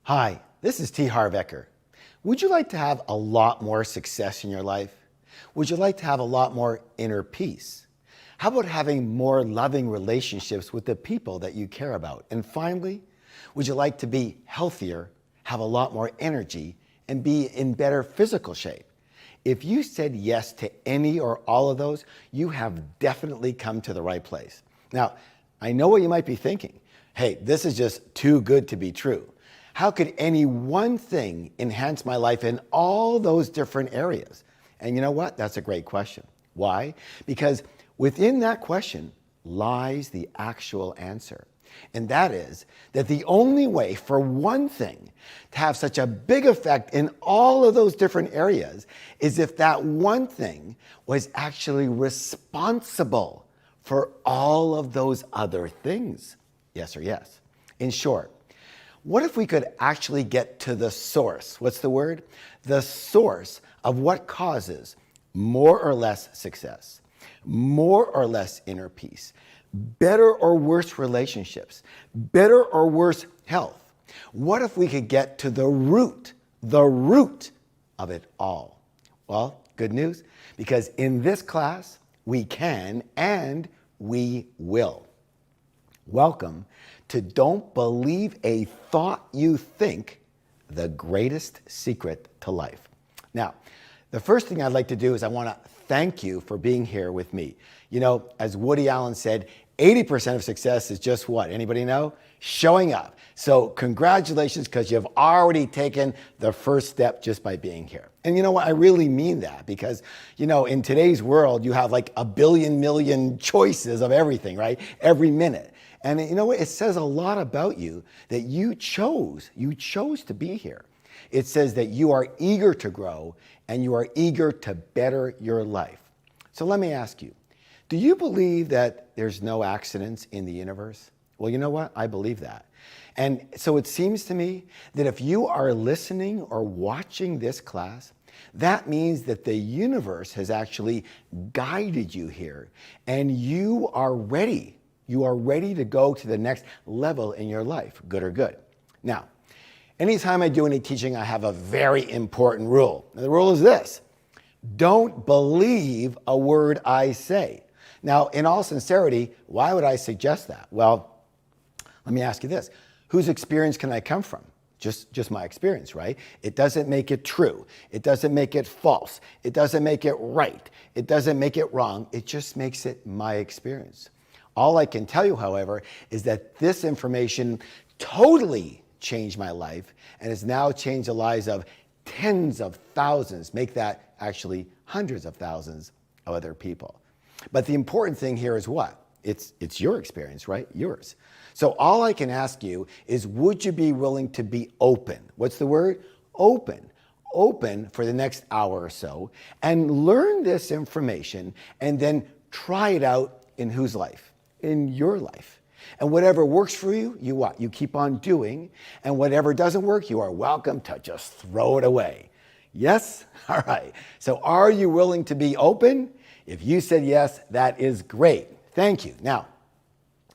Hi, this is T. Harv Eker. Would you like to have a lot more success in your life? Would you like to have a lot more inner peace? How about having more loving relationships with the people that you care about? And finally, would you like to be healthier, have a lot more energy, and be in better physical shape? If you said yes to any or all of those, you have definitely come to the right place. Now, I know what you might be thinking. Hey, this is just too good to be true. How could any one thing enhance my life in all those different areas? And you know what? That's a great question. Why? Because within that question lies the actual answer. And that is that the only way for one thing to have such a big effect in all of those different areas is if that one thing was actually responsible for all of those other things. Yes or yes? In short, what if we could actually get to the source? What's the word? The source of what causes more or less success, more or less inner peace, better or worse relationships, better or worse health. What if we could get to the root of it all? Well, good news, because in this class, we can and we will. Welcome to Don't Believe a Thought You Think, the greatest secret to life. Now, the first thing I'd like to do is I want to thank you for being here with me. You know, as Woody Allen said, 80% of success is just what? Anybody know? Showing up. So congratulations, because you've already taken the first step just by being here. And you know what? I really mean that because, you know, in today's world, you have like a billion million choices of everything, right? Every minute. And you know what? It says a lot about you that you chose to be here. It says that you are eager to grow and you are eager to better your life. So let me ask you, do you believe that there's no accidents in the universe? Well, you know what? I believe that. And so it seems to me that if you are listening or watching this class, that means that the universe has actually guided you here and you are ready. You are ready to go to the next level in your life, good or good. Now, anytime I do any teaching, I have a very important rule. And the rule is this: don't believe a word I say. Now, in all sincerity, why would I suggest that? Well, let me ask you this. Whose experience can I come from? Just my experience, right? It doesn't make it true. It doesn't make it false. It doesn't make it right. It doesn't make it wrong. It just makes it my experience. All I can tell you, however, is that this information totally changed my life and has now changed the lives of tens of thousands, make that actually hundreds of thousands of other people. But the important thing here is what? It's your experience, right? Yours. So all I can ask you is, would you be willing to be open? What's the word? Open. Open for the next hour or so and learn this information and then try it out in whose life? In your life. And whatever works for you, you what? You keep on doing. And whatever doesn't work, you are welcome to just throw it away. Yes? All right. So are you willing to be open? If you said yes, that is great. Thank you. Now,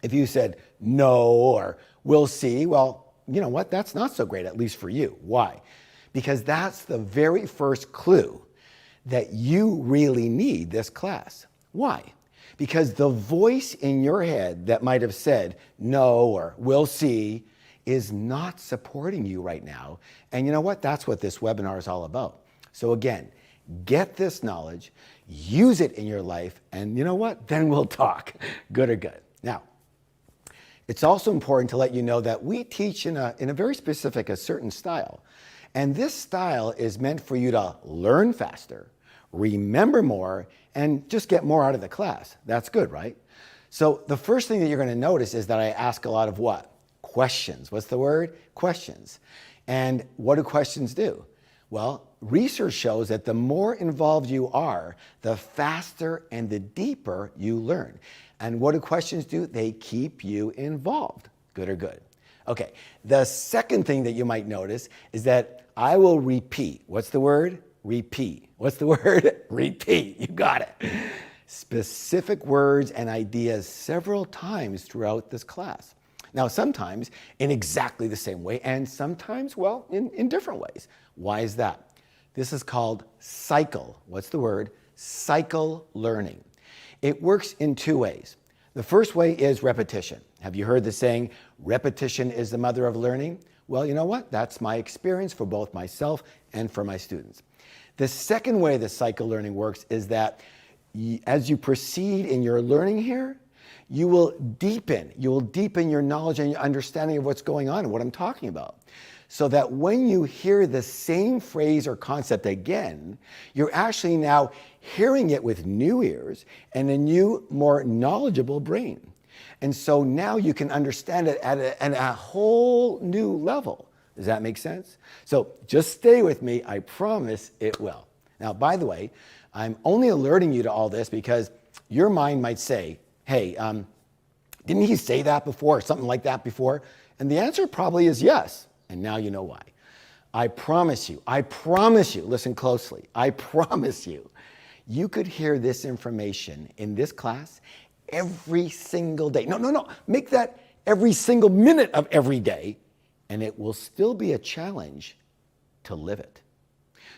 if you said no or we'll see, well, you know what? That's not so great, at least for you. Why? Because that's the very first clue that you really need this class. Why? Because the voice in your head that might have said no or we'll see is not supporting you right now. And you know what? That's what this webinar is all about. So again, get this knowledge, use it in your life, and you know what? Then we'll talk, good or good. Now, it's also important to let you know that we teach in a very specific, a certain style. And this style is meant for you to learn faster, remember more, and just get more out of the class. That's good, right? So the first thing that you're going to notice is that I ask a lot of what? Questions. What's the word? Questions. And what do questions do? Well, research shows that the more involved you are, the faster and the deeper you learn. And what do questions do? They keep you involved. Good or good? Okay, the second thing that you might notice is that I will repeat. What's the word? Repeat. What's the word? Repeat. You got it. Specific words and ideas several times throughout this class. Now, sometimes in exactly the same way, and sometimes, well, in different ways. Why is that? This is called cycle. What's the word? Cycle learning. It works in two ways. The first way is repetition. Have you heard the saying, repetition is the mother of learning? Well, you know what? That's my experience for both myself and for my students. The second way the cycle learning works is that as you proceed in your learning here, you will deepen your knowledge and your understanding of what's going on and what I'm talking about. So that when you hear the same phrase or concept again, you're actually now hearing it with new ears and a new, more knowledgeable brain. And so now you can understand it at a whole new level. Does that make sense? So just stay with me. I promise it will. Now, by the way, I'm only alerting you to all this because your mind might say, hey, didn't he say that before or something like that before? And the answer probably is yes. And now you know why. I promise you, listen closely, I promise you, you could hear this information in this class every single day. No, make that every single minute of every day, and it will still be a challenge to live it.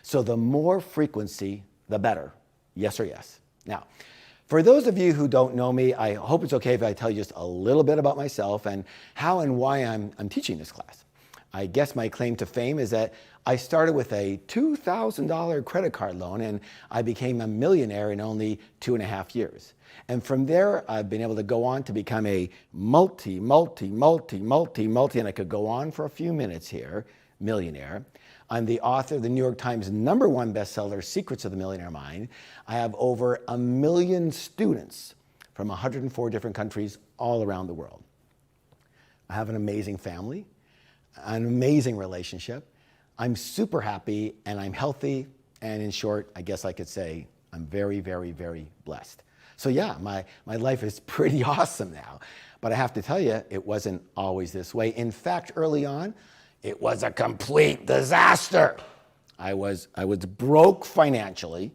So the more frequency, the better. Yes or yes? Now, for those of you who don't know me, I hope it's okay if I tell you just a little bit about myself and how and why I'm teaching this class. I guess my claim to fame is that I started with a $2,000 credit card loan and I became a millionaire in only 2.5 years. And from there, I've been able to go on to become a multi, and I could go on for a few minutes here, millionaire. I'm the author of the New York Times #1 bestseller, Secrets of the Millionaire Mind. I have over 1 million students from 104 different countries all around the world. I have an amazing family, an amazing relationship. I'm super happy and I'm healthy. And in short, I guess I could say I'm very, very, very blessed. So yeah, my life is pretty awesome now. But I have to tell you, it wasn't always this way. In fact, early on, it was a complete disaster. I was broke financially.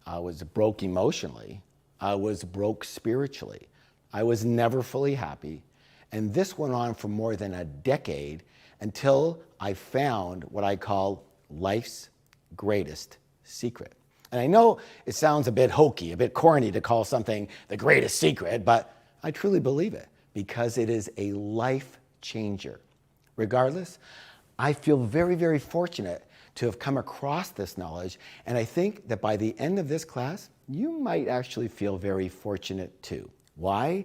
I was broke emotionally. I was broke spiritually. I was never fully happy. And this went on for more than a decade until I found what I call life's greatest secret. And I know it sounds a bit hokey, a bit corny to call something the greatest secret, but I truly believe it because it is a life changer. Regardless, I feel very, very fortunate to have come across this knowledge, and I think that by the end of this class, you might actually feel very fortunate too. Why?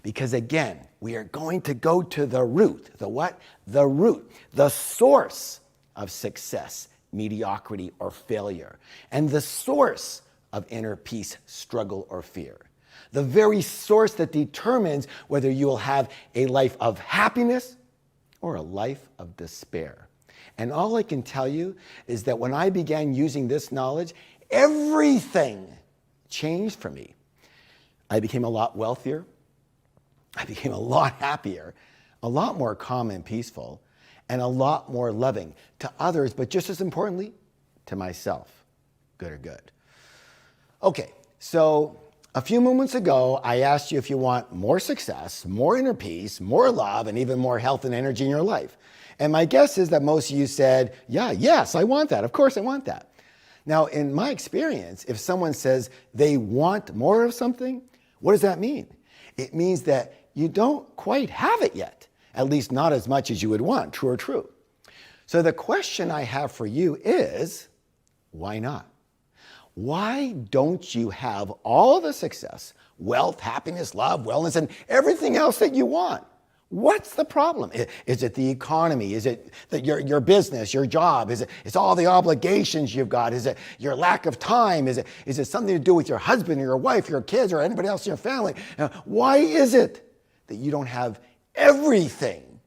Because again, we are going to go to the root. The what? The root, the source of success, mediocrity, or failure, and the source of inner peace, struggle, or fear. The very source that determines whether you will have a life of happiness or a life of despair. And all I can tell you is that when I began using this knowledge, everything changed for me. I became a lot wealthier. I became a lot happier, a lot more calm and peaceful, and a lot more loving to others, but just as importantly, to myself. Good or good. Okay, so a few moments ago, I asked you if you want more success, more inner peace, more love, and even more health and energy in your life. And my guess is that most of you said, yes, I want that. Of course, I want that. Now, in my experience, if someone says they want more of something, what does that mean? It means that you don't quite have it yet, at least not as much as you would want, true or true. So the question I have for you is, why not? Why don't you have all the success, wealth, happiness, love, wellness, and everything else that you want? What's the problem? Is it the economy? Is it that your business, your job? Is it all the obligations you've got? Is it your lack of time? Is it something to do with your husband or your wife, your kids, or anybody else in your family? Why is it that you don't have everything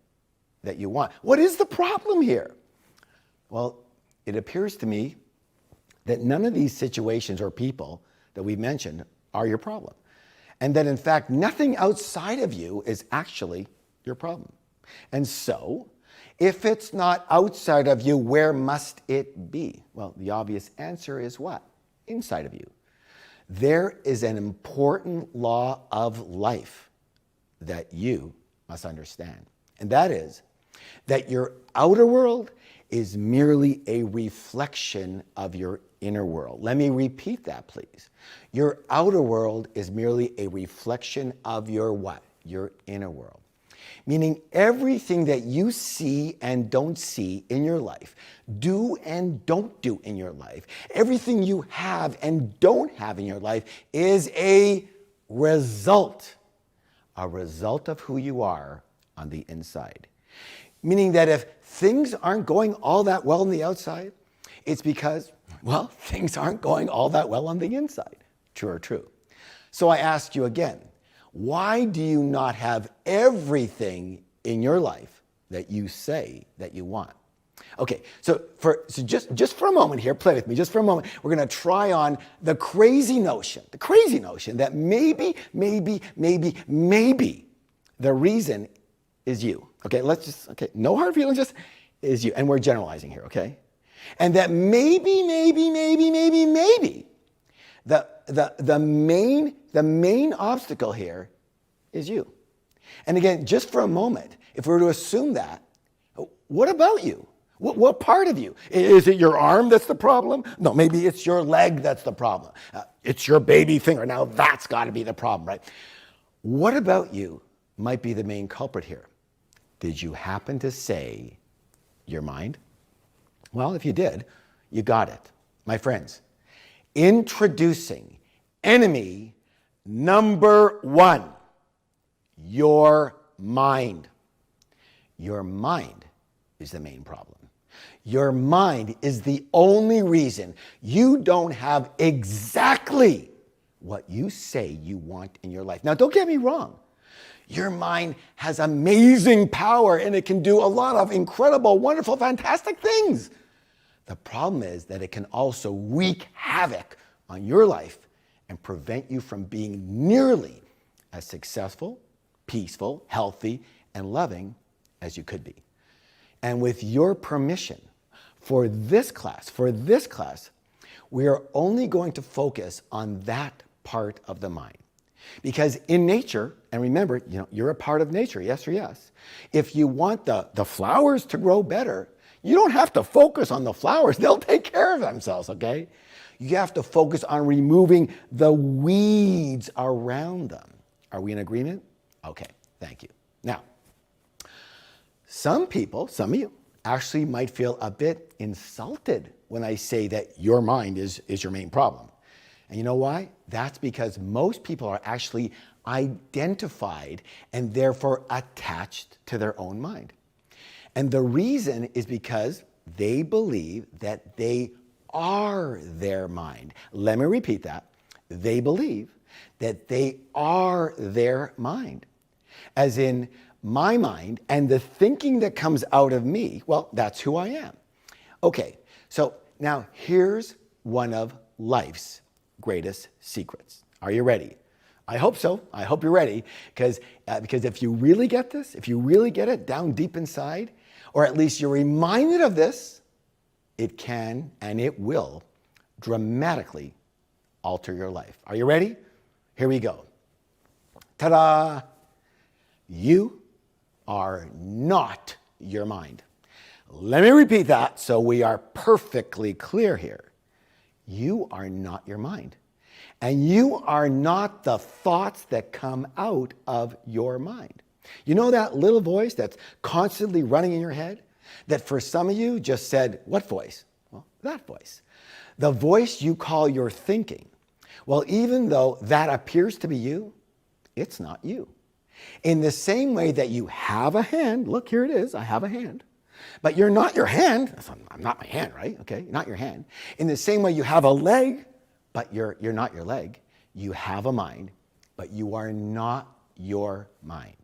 that you want? What is the problem here? Well, it appears to me that none of these situations or people that we've mentioned are your problem. And that in fact, nothing outside of you is actually your problem. And so, if it's not outside of you, where must it be? Well, the obvious answer is what? Inside of you. There is an important law of life that you must understand. And that is that your outer world is merely a reflection of your inner world. Let me repeat that, please. Your outer world is merely a reflection of your what? Your inner world. Meaning everything that you see and don't see in your life, do and don't do in your life, everything you have and don't have in your life is a result of who you are on the inside. Meaning that if things aren't going all that well on the outside, it's because, well, things aren't going all that well on the inside. True or true? So I ask you again, why do you not have everything in your life that you say that you want? Okay, so just for a moment here, play with me, just for a moment, we're going to try on the crazy notion that maybe the reason is you. Okay, no hard feelings, just is you. And we're generalizing here, okay? And that maybe, the main obstacle here is you. And again, just for a moment, if we were to assume that, what about you? What part of you? Is it your arm that's the problem? No, maybe it's your leg that's the problem. It's your baby finger. Now that's got to be the problem, right? What about you might be the main culprit here? Did you happen to say your mind? Well, if you did, you got it. My friends, introducing enemy number one, your mind. Your mind is the main problem. Your mind is the only reason you don't have exactly what you say you want in your life. Now, don't get me wrong. Your mind has amazing power and it can do a lot of incredible, wonderful, fantastic things. The problem is that it can also wreak havoc on your life and prevent you from being nearly as successful, peaceful, healthy, and loving as you could be. And with your permission, for this class, we are only going to focus on that part of the mind. Because in nature, and remember, you're a part of nature, yes or yes. If you want the flowers to grow better, you don't have to focus on the flowers. They'll take care of themselves, okay? You have to focus on removing the weeds around them. Are we in agreement? Okay, thank you. Now, some of you, actually might feel a bit insulted when I say that your mind is your main problem. And you know why? That's because most people are actually identified and therefore attached to their own mind. And the reason is because they believe that they are their mind. Let me repeat that. They believe that they are their mind. As in, my mind and the thinking that comes out of me, well, that's who I am. Okay, so now here's one of life's greatest secrets. Are you ready? I hope so. I hope you're ready, because if you really get this, if you really get it down deep inside, or at least you're reminded of this, it can and it will dramatically alter your life. Are you ready? Here we go. Ta-da! You are not your mind. Let me repeat that so we are perfectly clear here. You are not your mind. And you are not the thoughts that come out of your mind. You know that little voice that's constantly running in your head? That for some of you just said, what voice? Well, that voice. The voice you call your thinking. Well, even though that appears to be you, it's not you. In the same way that you have a hand, look, here it is, I have a hand. But you're not your hand. I'm not my hand, right? Okay, not your hand. In the same way you have a leg, but you're not your leg. You have a mind, but you are not your mind.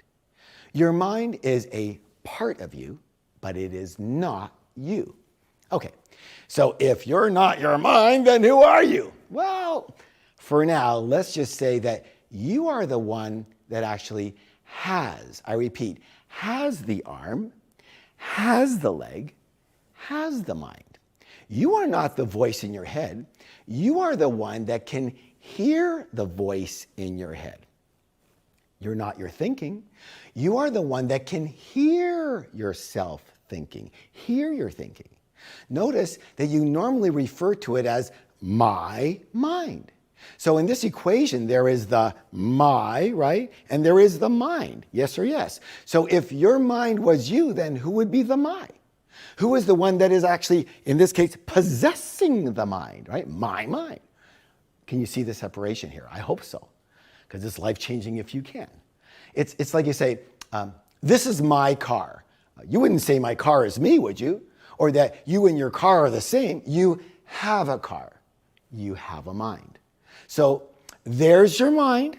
Your mind is a part of you, but it is not you. Okay, so if you're not your mind, then who are you? Well, for now, let's just say that you are the one that actually has, I repeat, has the arm, has the leg, has the mind. You are not the voice in your head. You are the one that can hear the voice in your head. You're not your thinking. You are the one that can hear yourself thinking, hear your thinking. Notice that you normally refer to it as my mind. So in this equation, there is the my, right? And there is the mind, yes or yes. So if your mind was you, then who would be the my? Who is the one that is actually, in this case, possessing the mind, right? My mind. Can you see the separation here? I hope so, because it's life-changing if you can. It's like you say, this is my car. You wouldn't say my car is me, would you? Or that you and your car are the same. You have a car. You have a mind. So there's your mind,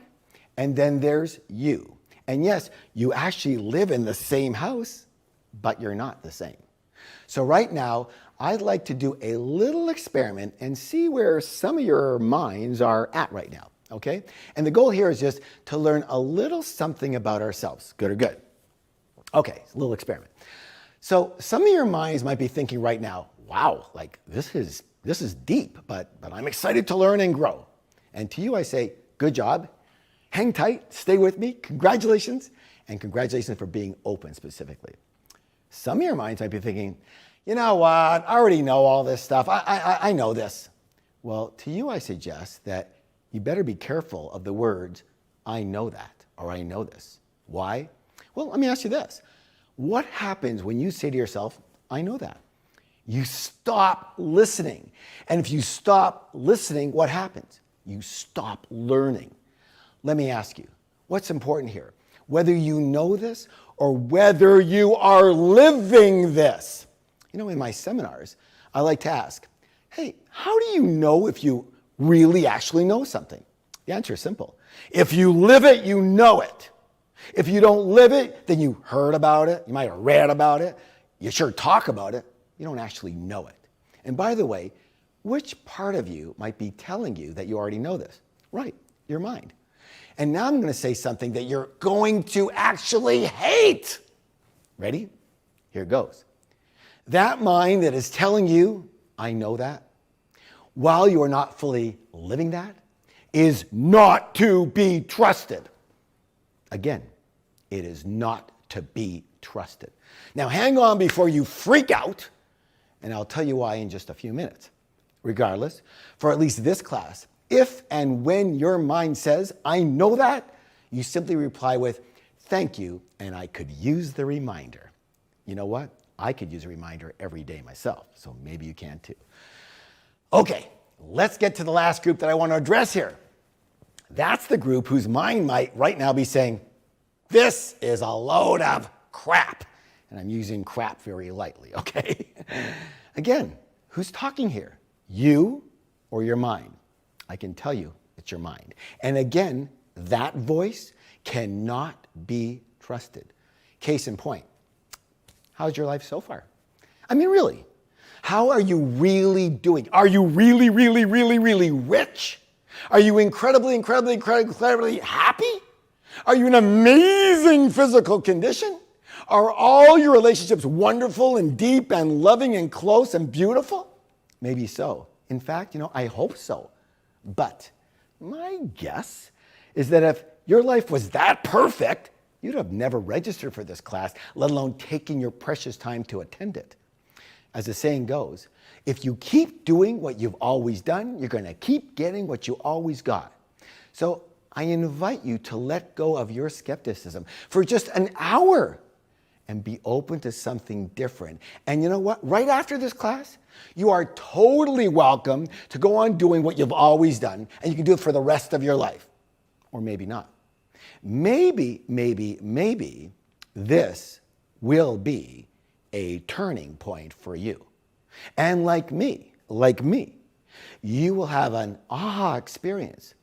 and then there's you. And yes, you actually live in the same house, but you're not the same. So right now, I'd like to do a little experiment and see where some of your minds are at right now, okay? And the goal here is just to learn a little something about ourselves, good or good. Okay, a little experiment. So some of your minds might be thinking right now, wow, like this is deep, but I'm excited to learn and grow. And to you I say, good job, hang tight, stay with me, congratulations, and congratulations for being open specifically. Some of your minds might be thinking, you know what, I already know all this stuff, I know this. Well, to you I suggest that you better be careful of the words, I know that, or I know this. Why? Well, let me ask you this. What happens when you say to yourself, I know that? You stop listening. And if you stop listening, what happens? You stop learning. Let me ask you, what's important here? Whether you know this or whether you are living this. You know, in my seminars, I like to ask, hey, how do you know if you really actually know something? The answer is simple. If you live it, you know it. If you don't live it, then you heard about it, you might have read about it, you sure talk about it, you don't actually know it. And by the way, which part of you might be telling you that you already know this? Right, your mind. And now I'm going to say something that you're going to actually hate. Ready? Here it goes. That mind that is telling you, I know that, while you are not fully living that, is not to be trusted. Again, it is not to be trusted. Now hang on before you freak out, and I'll tell you why in just a few minutes. Regardless, for at least this class, if and when your mind says, I know that, you simply reply with, thank you, and I could use the reminder. You know what? I could use a reminder every day myself, so maybe you can too. Okay, let's get to the last group that I want to address here. That's the group whose mind might right now be saying, this is a load of crap. And I'm using crap very lightly, okay? Again, who's talking here? You or your mind? I can tell you it's your mind. And again, that voice cannot be trusted. Case in point, how's your life so far? I mean, really, how are you really doing? Are you really, really, really, really rich? Are you incredibly happy? Are you in amazing physical condition? Are all your relationships wonderful and deep and loving and close and beautiful? Maybe so. In fact, I hope so. But my guess is that if your life was that perfect, you'd have never registered for this class, let alone taken your precious time to attend it. As the saying goes, if you keep doing what you've always done, you're going to keep getting what you always got. So I invite you to let go of your skepticism for just an hour and be open to something different. And you know what? Right after this class, you are totally welcome to go on doing what you've always done, and you can do it for the rest of your life. Or maybe not. Maybe this will be a turning point for you. And like me, you will have an aha experience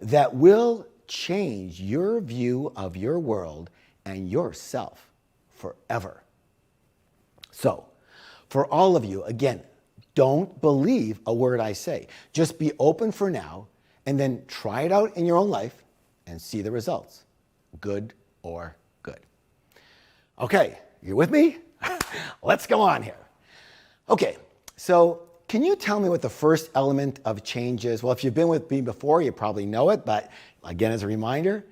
that will change your view of your world and yourself forever. So, for all of you, again, don't believe a word I say. Just be open for now, and then try it out in your own life and see the results, good or good. Okay, you with me? Let's go on here. Okay, so can you tell me what the first element of change is? Well, if you've been with me before, you probably know it, but again, as a reminder,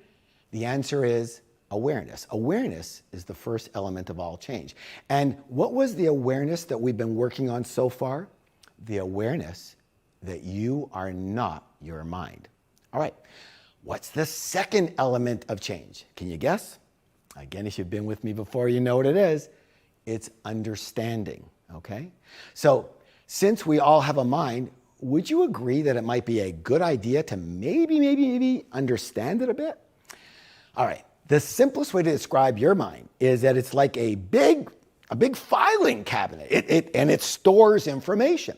The answer is awareness. Awareness is the first element of all change. And what was the awareness that we've been working on so far? The awareness that you are not your mind. All right, what's the second element of change? Can you guess? Again, if you've been with me before, you know what it is. It's understanding, okay? So since we all have a mind, would you agree that it might be a good idea to maybe understand it a bit? All right, the simplest way to describe your mind is that it's like a big filing cabinet, and it stores information.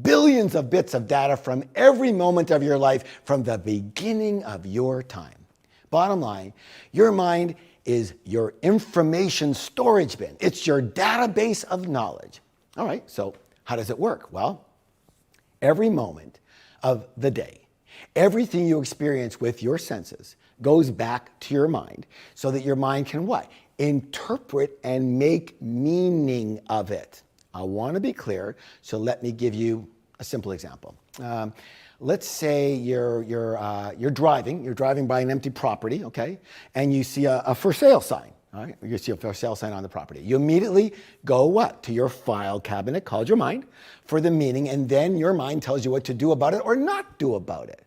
Billions of bits of data from every moment of your life from the beginning of your time. Bottom line, your mind is your information storage bin. It's your database of knowledge. All right, so how does it work? Well, every moment of the day, everything you experience with your senses goes back to your mind so that your mind can what? Interpret and make meaning of it. I want to be clear, so let me give you a simple example. Let's say you're driving by an empty property, okay, and you see a for sale sign. All right, you see a for sale sign on the property. You immediately go what? To your file cabinet called your mind for the meaning, and then your mind tells you what to do about it or not do about it.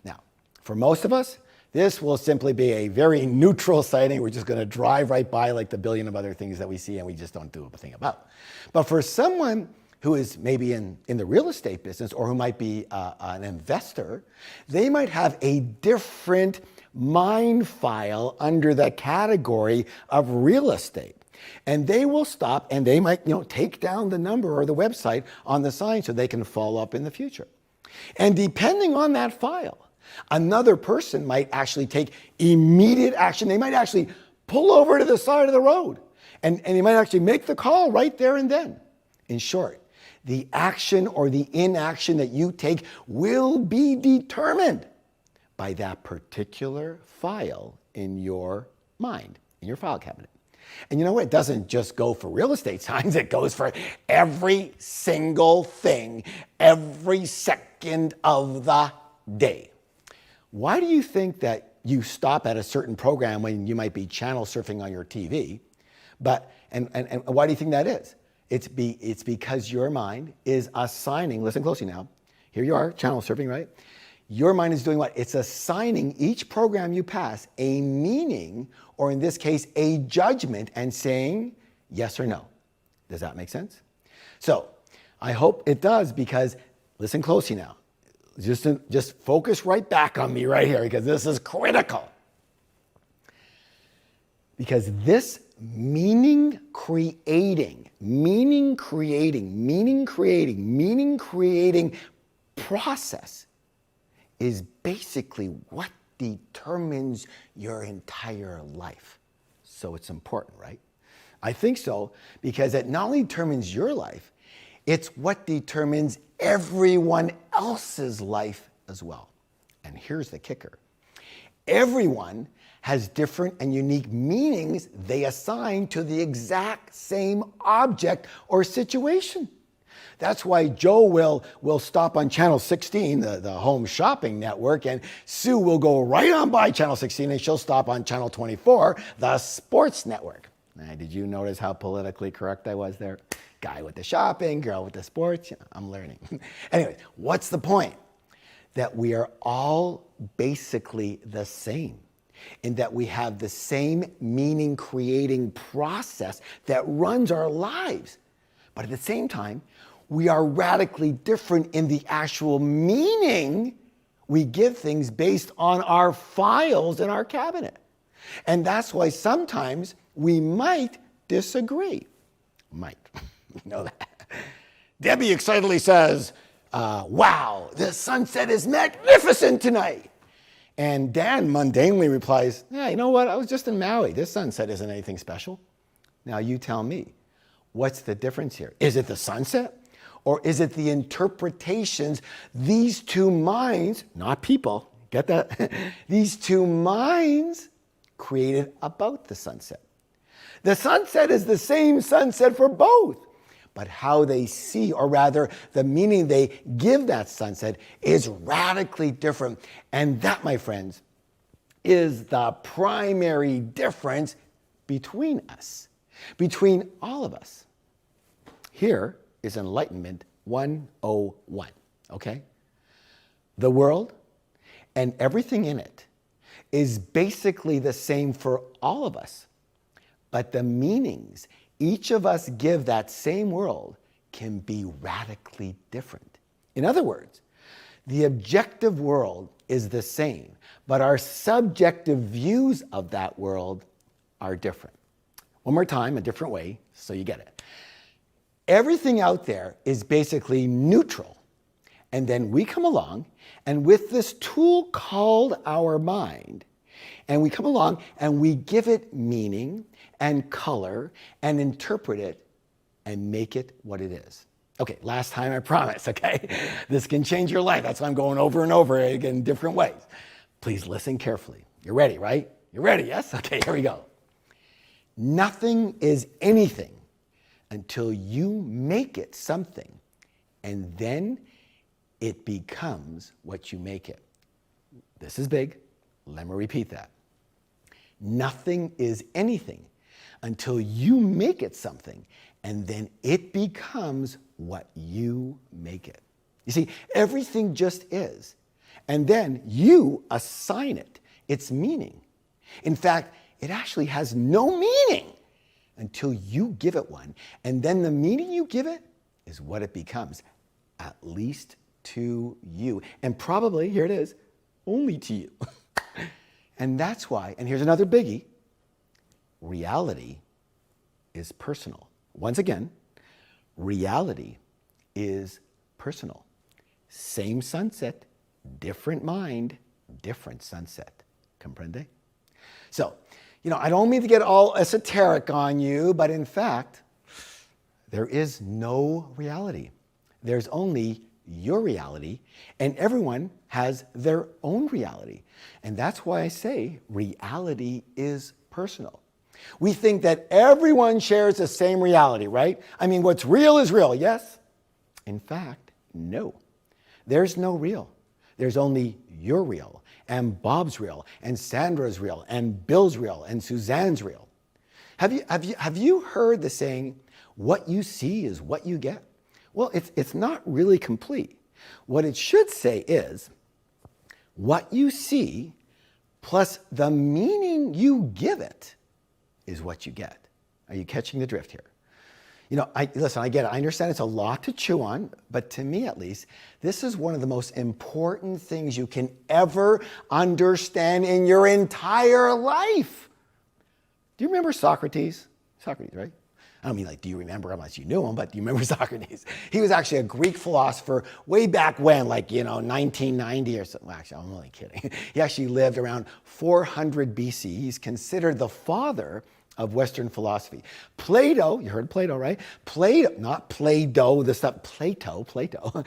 Now, for most of us, this will simply be a very neutral sighting. We're just going to drive right by like the billion of other things that we see and we just don't do a thing about. But for someone who is maybe in the real estate business or who might be an investor, they might have a different mind file under the category of real estate. And they will stop and they might take down the number or the website on the sign so they can follow up in the future. And depending on that file, another person might actually take immediate action. They might actually pull over to the side of the road and they might actually make the call right there and then. In short, the action or the inaction that you take will be determined by that particular file in your mind, in your file cabinet. And you know what? It doesn't just go for real estate signs. It goes for every single thing, every second of the day. Why do you think that you stop at a certain program when you might be channel surfing on your TV? And why do you think that is? It's because your mind is assigning, listen closely now, here you are, channel surfing, right? Your mind is doing what? It's assigning each program you pass a meaning, or in this case, a judgment, and saying yes or no. Does that make sense? So I hope it does, because listen closely now. Just focus right back on me right here, because this is critical. Because this meaning creating process is basically what determines your entire life. So it's important, right? I think so, because it not only determines your life, it's what determines everyone else's life as well. And here's the kicker. Everyone has different and unique meanings they assign to the exact same object or situation. That's why Joe will stop on channel 16, the home shopping network, and Sue will go right on by channel 16 and she'll stop on channel 24, the sports network. Now, did you notice how politically correct I was there? Guy with the shopping, girl with the sports, I'm learning. Anyway, what's the point? That we are all basically the same, in that we have the same meaning creating process that runs our lives. But at the same time, we are radically different in the actual meaning we give things based on our files in our cabinet. And that's why sometimes we might disagree. Might. You know that. Debbie excitedly says, wow, the sunset is magnificent tonight. And Dan mundanely replies, yeah, you know what? I was just in Maui. This sunset isn't anything special. Now you tell me, what's the difference here? Is it the sunset? Or is it the interpretations these two minds, not people, get that? These two minds created about the sunset. The sunset is the same sunset for both, but how they see, or rather the meaning they give that sunset, is radically different. And that, my friends, is the primary difference between us, between all of us. Here is Enlightenment 101, okay? The world and everything in it is basically the same for all of us, but the meanings each of us give that same world can be radically different. In other words, the objective world is the same, but our subjective views of that world are different. One more time, a different way, so you get it. Everything out there is basically neutral. And then we come along, and with this tool called our mind, and we come along and we give it meaning and color and interpret it and make it what it is. Okay, last time, I promise, okay? This can change your life. That's why I'm going over and over again in different ways. Please listen carefully. You're ready, right? You're ready, yes? Okay, here we go. Nothing is anything until you make it something, and then it becomes what you make it. This is big. Let me repeat that. Nothing is anything until you make it something, and then it becomes what you make it. You see, everything just is, and then you assign it its meaning. In fact, it actually has no meaning until you give it one, and then the meaning you give it is what it becomes, at least to you, and probably, here it is, only to you. And that's why, and here's another biggie, reality is personal. Once again, reality is personal. Same sunset, different mind, different sunset. Comprende? So, I don't mean to get all esoteric on you, but in fact, there is no reality. There's only your reality, and everyone has their own reality. And that's why I say reality is personal. We think that everyone shares the same reality, right? I mean, what's real is real, yes? In fact, no. There's no real. There's only your real, and Bob's real, and Sandra's real, and Bill's real, and Suzanne's real. Have you heard the saying, what you see is what you get? Well, it's not really complete. What it should say is, what you see plus the meaning you give it is what you get. Are you catching the drift here? Listen, I get it. I understand it's a lot to chew on, but to me at least, this is one of the most important things you can ever understand in your entire life. Do you remember Socrates? Socrates, right? I don't mean do you remember unless you knew him, but do you remember Socrates? He was actually a Greek philosopher way back when, 1990 or something. Well, actually, I'm only kidding. He actually lived around 400 BC. He's considered the father of Western philosophy. Plato, you heard Plato, right? Plato, not Play-Doh, Plato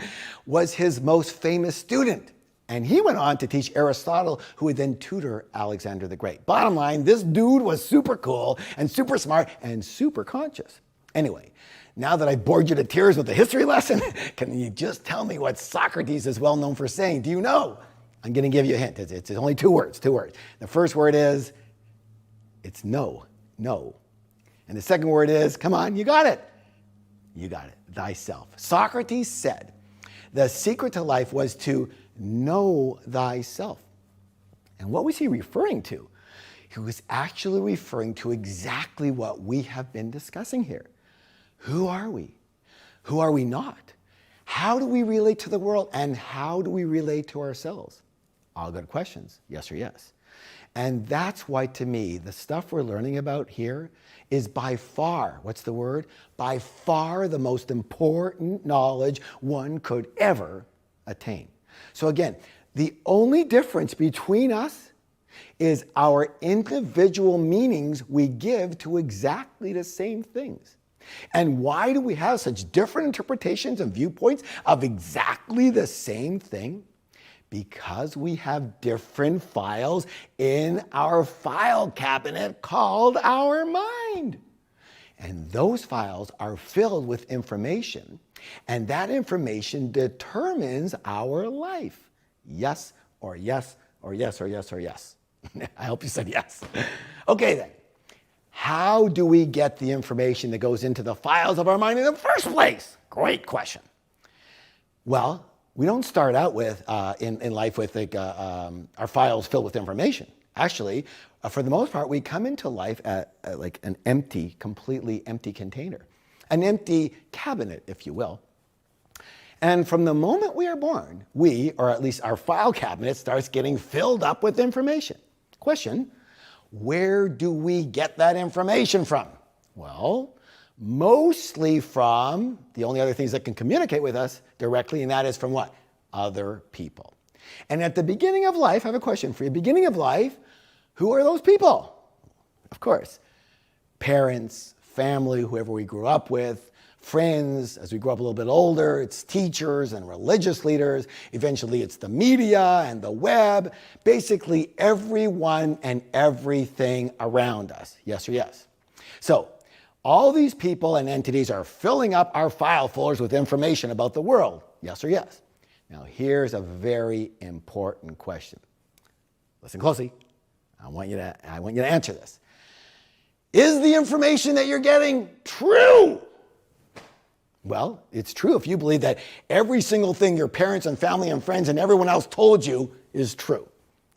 was his most famous student. And he went on to teach Aristotle, who would then tutor Alexander the Great. Bottom line, this dude was super cool and super smart and super conscious. Anyway, now that I bored you to tears with the history lesson, can you just tell me what Socrates is well known for saying? Do you know? I'm going to give you a hint. It's only two words. The first word is, it's no. And the second word is, come on, you got it. You got it, thyself. Socrates said, the secret to life was to know thyself. And what was he referring to? He was actually referring to exactly what we have been discussing here. Who are we? Who are we not? How do we relate to the world? And how do we relate to ourselves? All good questions, yes or yes. And that's why, to me, the stuff we're learning about here is by far, what's the word? By far the most important knowledge one could ever attain. So again, the only difference between us is our individual meanings we give to exactly the same things. And why do we have such different interpretations and viewpoints of exactly the same thing? Because we have different files in our file cabinet called our mind. And those files are filled with information, and that information determines our life. Yes, or yes, or yes, or yes, or yes. I hope you said yes. Okay then. How do we get the information that goes into the files of our mind in the first place? Great question. Well, we don't start out with in life with our files filled with information. Actually, for the most part, we come into life at like an empty, completely empty container, an empty cabinet, if you will. And from the moment we are born, we, or at least our file cabinet, starts getting filled up with information. Question, where do we get that information from? Well, mostly from the only other things that can communicate with us directly, and that is from what? Other people. And at the beginning of life, I have a question for you. Beginning of life, who are those people? Of course, parents, family, whoever we grew up with, friends. As we grow up a little bit older, it's teachers and religious leaders. Eventually, it's the media and the web. Basically, everyone and everything around us. Yes or yes? So, all these people and entities are filling up our file folders with information about the world. Yes or yes? Now, here's a very important question. Listen closely. I want you to answer this. Is the information that you're getting true? Well, it's true if you believe that every single thing your parents and family and friends and everyone else told you is true,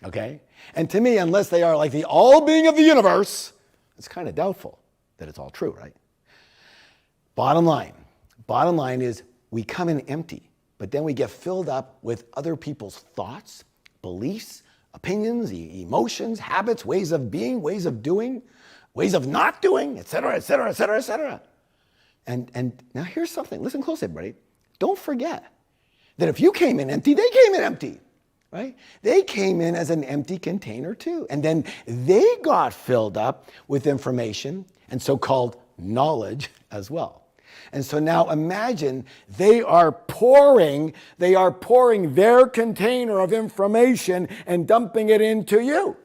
okay? And to me, unless they are like the all-being of the universe, it's kind of doubtful that it's all true, right? Bottom line is we come in empty, but then we get filled up with other people's thoughts, beliefs, opinions, emotions, habits, ways of being, ways of doing, ways of not doing, et cetera, et cetera, et cetera, et cetera. And now here's something. Listen close, everybody. Don't forget that if you came in empty, they came in empty, right? They came in as an empty container too. And then they got filled up with information and so-called knowledge as well. And so now imagine they are pouring their container of information and dumping it into you.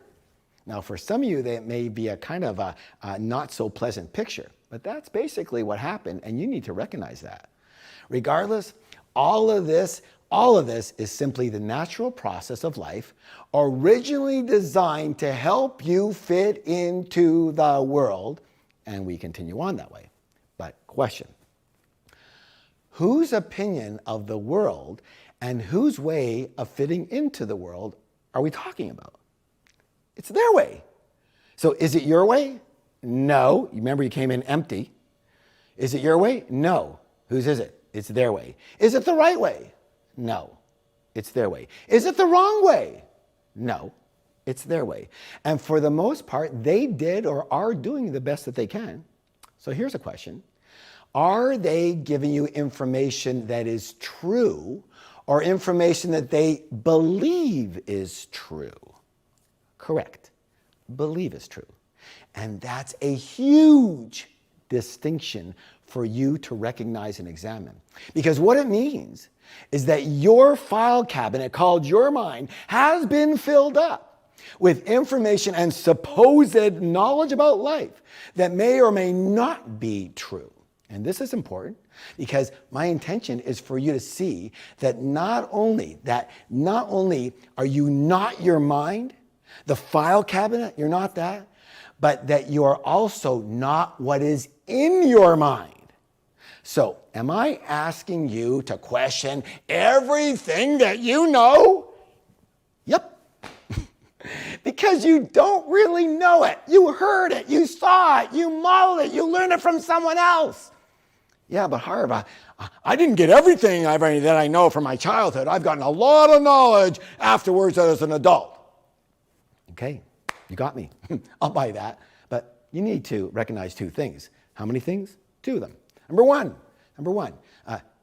Now, for some of you, that may be a kind of a not so pleasant picture, but that's basically what happened, and you need to recognize that. Regardless, all of this is simply the natural process of life, originally designed to help you fit into the world, and we continue on that way. But question, whose opinion of the world and whose way of fitting into the world are we talking about? It's their way. So is it your way? No. Remember, you came in empty. Is it your way? No. Whose is it? It's their way. Is it the right way? No. It's their way. Is it the wrong way? No. It's their way. And for the most part, they did or are doing the best that they can. So here's a question. Are they giving you information that is true or information that they believe is true? Correct. Believe is true. And that's a huge distinction for you to recognize and examine. Because what it means is that your file cabinet, called your mind, has been filled up with information and supposed knowledge about life that may or may not be true. And this is important because my intention is for you to see that not only are you not your mind, the file cabinet, you're not that, but that you are also not what is in your mind. So, am I asking you to question everything that you know? Yep. Because you don't really know it. You heard it, you saw it, you modeled it, you learned it from someone else. Yeah, but Harv, I didn't get everything that I know from my childhood. I've gotten a lot of knowledge afterwards as an adult. Okay, you got me. I'll buy that. But you need to recognize two things. How many things? Two of them. Number one,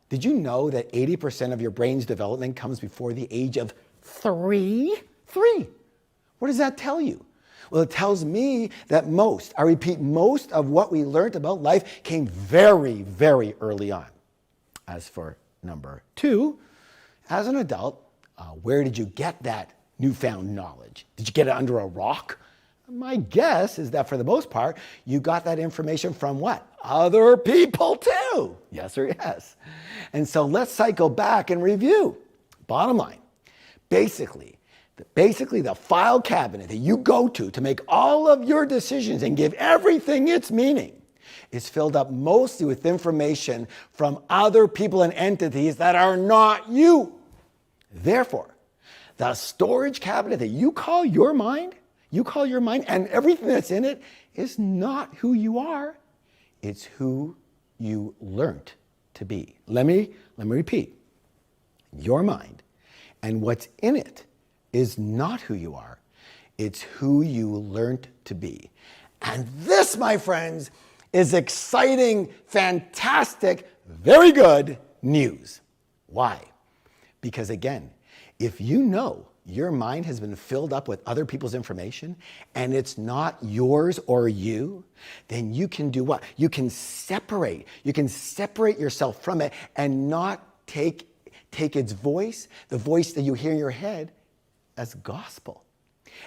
did you know that 80% of your brain's development comes before the age of 3? 3. What does that tell you? Well, it tells me that most of what we learned about life came very, very early on. As for number 2, as an adult, where did you get that newfound knowledge? Did you get it under a rock? My guess is that for the most part, you got that information from what? Other people too. Yes or yes? And so let's cycle back and review. Bottom line, basically, Basically, the file cabinet that you go to make all of your decisions and give everything its meaning is filled up mostly with information from other people and entities that are not you. Therefore, the storage cabinet that you call your mind, and everything that's in it is not who you are. It's who you learned to be. Let me repeat. Your mind and what's in it is not who you are. It's who you learned to be. And this, my friends, is exciting, fantastic, very good news. Why? Because again, if you know your mind has been filled up with other people's information and it's not yours or you, then you can do what? You can separate yourself from it and not take its voice, the voice that you hear in your head, as gospel.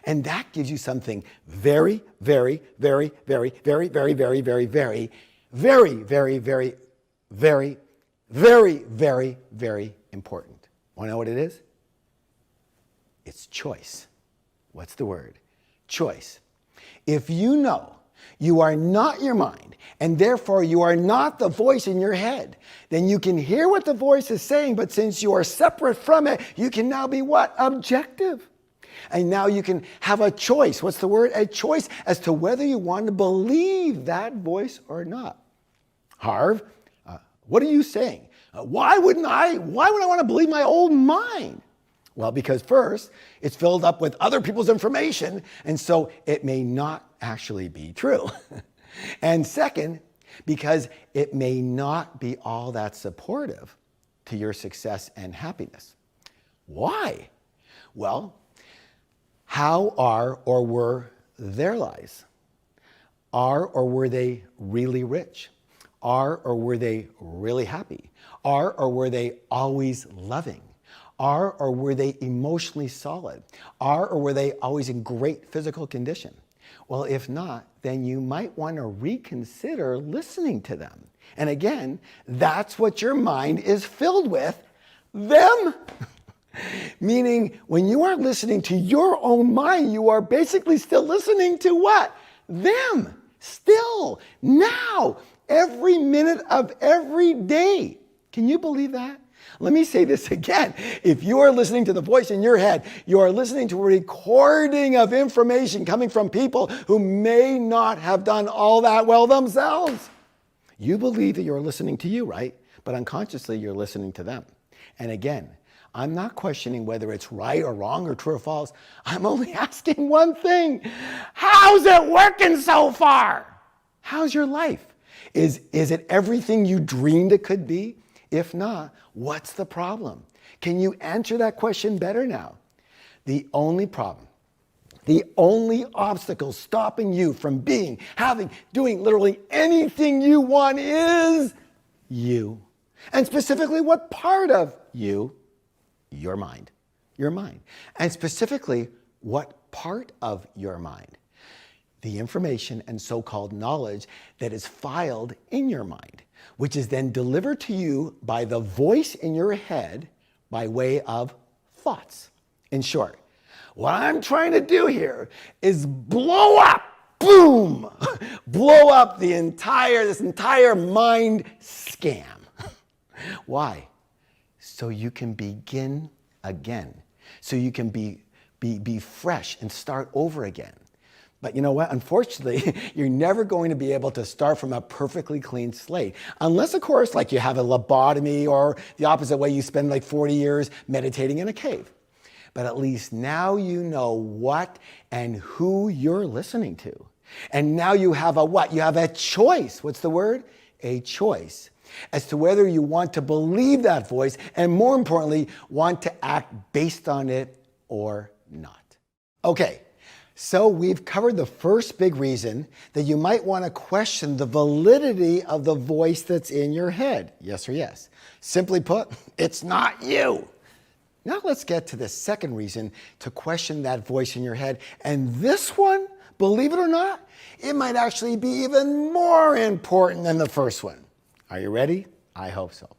And that gives you something very, very, very, very, very, very, very, very, very, very, very, very, very, very, very, very important. Want to know what it is? It's choice. What's the word? Choice. If you know you are not your mind, and therefore you are not the voice in your head, then you can hear what the voice is saying, but since you are separate from it, you can now be what? Objective. And now you can have a choice. What's the word? A choice as to whether you want to believe that voice or not. Harv, what are you saying? Why would I want to believe my own mind? Well, because first, it's filled up with other people's information, and so it may not actually be true. And second, because it may not be all that supportive to your success and happiness. Why? Well, how are or were their lives? Are or were they really rich? Are or were they really happy? Are or were they always loving? Are or were they emotionally solid? Are or were they always in great physical condition? Well, if not, then you might want to reconsider listening to them. And again, that's what your mind is filled with, them. Meaning, when you are listening to your own mind, you are basically still listening to what? Them. Still. Now. Every minute of every day. Can you believe that? Let me say this again. If you are listening to the voice in your head, you are listening to a recording of information coming from people who may not have done all that well themselves. You believe that you're listening to you, right? But unconsciously, you're listening to them. And again, I'm not questioning whether it's right or wrong or true or false. I'm only asking one thing. How's it working so far? How's your life? Is it everything you dreamed it could be? If not, what's the problem? Can you answer that question better now? The only problem, the only obstacle stopping you from being, having, doing literally anything you want is you. And specifically, what part of you? Your mind. Your mind. And specifically, what part of your mind? The information and so-called knowledge that is filed in your mind, which is then delivered to you by the voice in your head by way of thoughts. In short, what I'm trying to do here is blow up, boom, blow up this entire mind scam. Why? So you can begin again. So you can be fresh and start over again. But you know what? Unfortunately, you're never going to be able to start from a perfectly clean slate. Unless, of course, like you have a lobotomy or the opposite way, you spend like 40 years meditating in a cave. But at least now you know what and who you're listening to. And now you have a what? You have a choice. What's the word? A choice. As to whether you want to believe that voice and more importantly, want to act based on it or not. Okay. So we've covered the first big reason that you might want to question the validity of the voice that's in your head. Yes or yes? Simply put, it's not you. Now let's get to the second reason to question that voice in your head. And this one, believe it or not, it might actually be even more important than the first one. Are you ready? I hope so.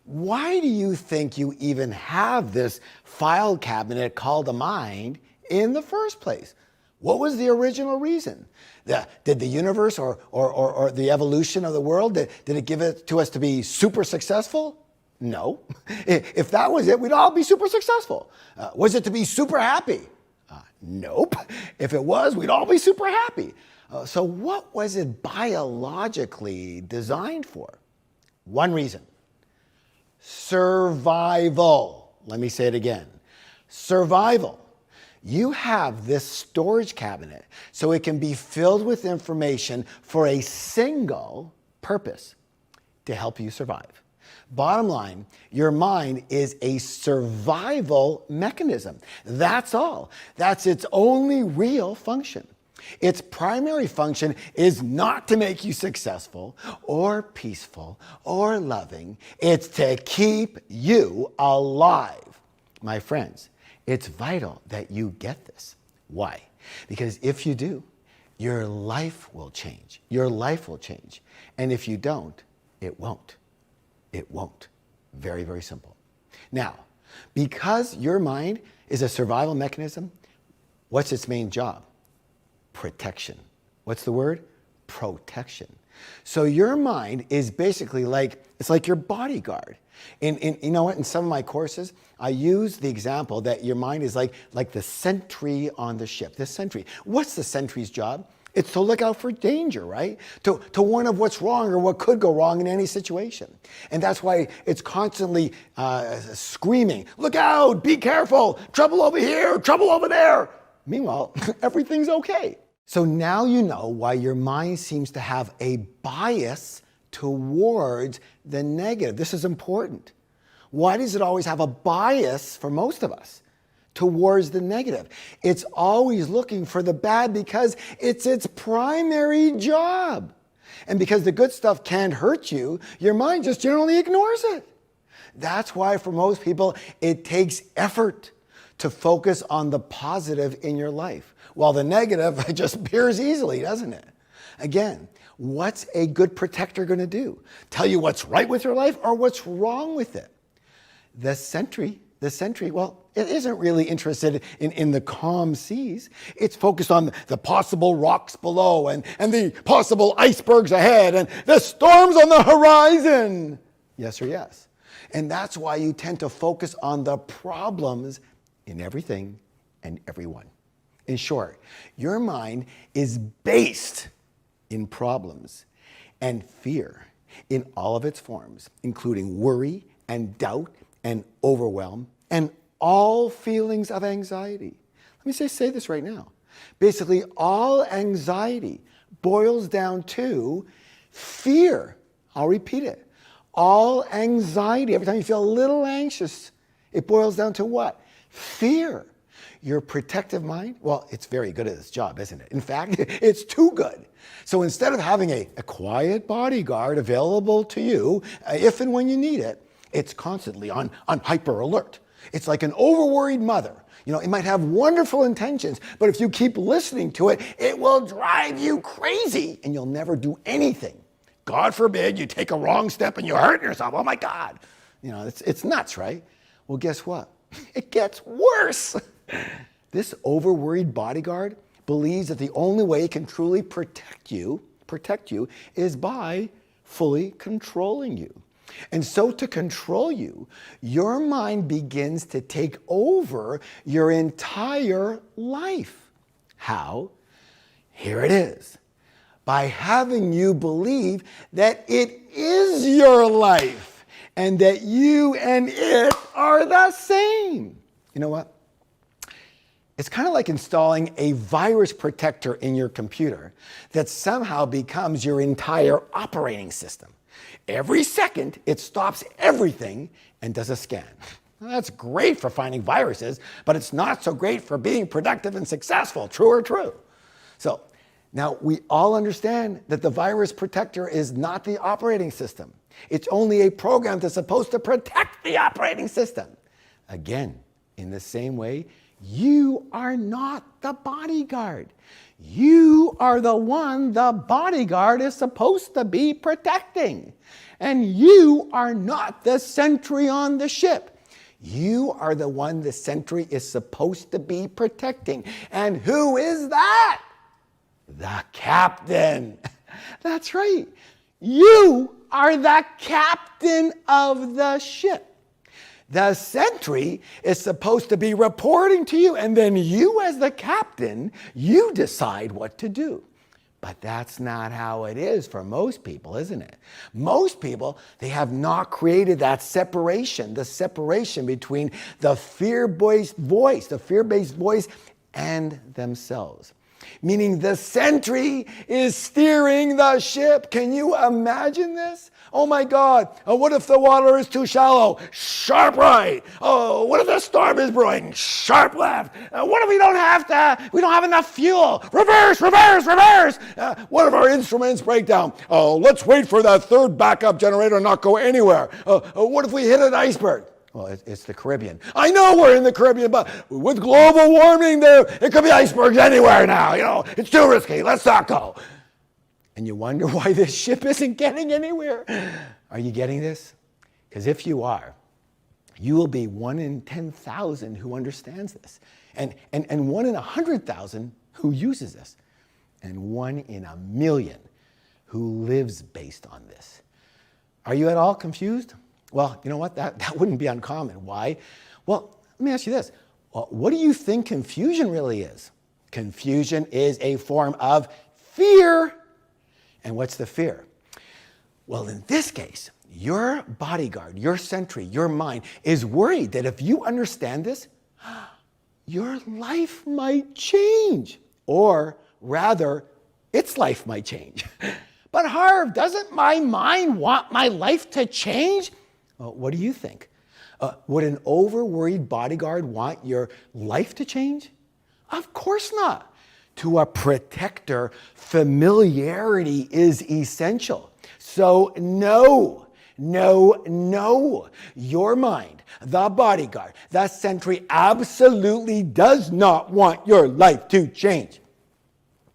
Why do you think you even have this file cabinet called a mind in the first place? What was the original reason? Did the universe or the evolution of the world, did it give it to us to be super successful? No. If that was it, we'd all be super successful. Was it to be super happy? Nope. If it was, we'd all be super happy. So what was it biologically designed for? One reason. Survival. Let me say it again. Survival. You have this storage cabinet so it can be filled with information for a single purpose, to help you survive. Bottom line, your mind is a survival mechanism. That's all. That's its only real function. Its primary function is not to make you successful or peaceful or loving. It's to keep you alive. My friends, it's vital that you get this. Why? Because if you do, your life will change. Your life will change. And if you don't, it won't. It won't. Very, very simple. Now, because your mind is a survival mechanism, what's its main job? Protection. What's the word? Protection. So your mind is basically it's like your bodyguard. You know what? In some of my courses, I use the example that your mind is like the sentry on the ship. The sentry. What's the sentry's job? It's to look out for danger, right? To warn of what's wrong or what could go wrong in any situation. And that's why it's constantly screaming, look out, be careful, trouble over here, trouble over there. Meanwhile, everything's okay. So now you know why your mind seems to have a bias towards the negative. This is important. Why does it always have a bias for most of us towards the negative? It's always looking for the bad because it's its primary job. And because the good stuff can't hurt you, your mind just generally ignores it. That's why for most people, it takes effort to focus on the positive in your life, while the negative just appears easily, doesn't it? Again, what's a good protector going to do? Tell you what's right with your life or what's wrong with it? The sentry, well, it isn't really interested in the calm seas. It's focused on the possible rocks below and the possible icebergs ahead and the storms on the horizon. Yes or yes? And that's why you tend to focus on the problems in everything and everyone. In short, your mind is based in problems and fear in all of its forms, including worry and doubt and overwhelm and all feelings of anxiety. Let me say this right now. Basically, all anxiety boils down to fear. I'll repeat it. All anxiety, every time you feel a little anxious, it boils down to what? Fear. Your protective mind, well, it's very good at its job, isn't it? In fact, it's too good. So instead of having a quiet bodyguard available to you if and when you need it, it's constantly on hyper alert. It's like an overworried mother. You know, it might have wonderful intentions, but if you keep listening to it, it will drive you crazy and you'll never do anything. God forbid you take a wrong step and you hurt yourself. Oh my God. You know, it's nuts, right? Well, guess what? It gets worse. This overworried bodyguard believes that the only way it can truly protect you is by fully controlling you. And so to control you, your mind begins to take over your entire life. How? Here it is. By having you believe that it is your life and that you and it are the same. You know what? It's kind of like installing a virus protector in your computer that somehow becomes your entire operating system. Every second, it stops everything and does a scan. Well, that's great for finding viruses, but it's not so great for being productive and successful. True or true? So now we all understand that the virus protector is not the operating system. It's only a program that's supposed to protect the operating system. Again, in the same way, you are not the bodyguard. You are the one the bodyguard is supposed to be protecting. And you are not the sentry on the ship. You are the one the sentry is supposed to be protecting. And who is that? The captain. That's right. You are the captain of the ship. The sentry is supposed to be reporting to you, and then you as the captain, you decide what to do. But that's not how it is for most people, isn't it? Most people, they have not created that separation, the separation between the fear-based voice and themselves. Meaning the sentry is steering the ship. Can you imagine this? Oh my God, what if the water is too shallow? Sharp right. Oh, what if the storm is brewing? Sharp left. What if we don't have enough fuel? Reverse, reverse, reverse. What if our instruments break down? Oh, let's wait for that third backup generator and not go anywhere. What if we hit an iceberg? Well, it's the Caribbean. I know we're in the Caribbean, but with global warming there, it could be icebergs anywhere now. It's too risky. Let's not go. And you wonder why this ship isn't getting anywhere. Are you getting this? Because if you are, you will be 1 in 10,000 who understands this. And 1 in 100,000 who uses this. And 1 in 1,000,000 who lives based on this. Are you at all confused? Well, you know what? That wouldn't be uncommon. Why? Well, let me ask you this. What do you think confusion really is? Confusion is a form of fear. And what's the fear? Well, in this case, your bodyguard, your sentry, your mind is worried that if you understand this, your life might change. Or rather, its life might change. But Harv, doesn't my mind want my life to change? What do you think? Would an over-worried bodyguard want your life to change? Of course not. To a protector, familiarity is essential. So no. Your mind, the bodyguard, the sentry absolutely does not want your life to change.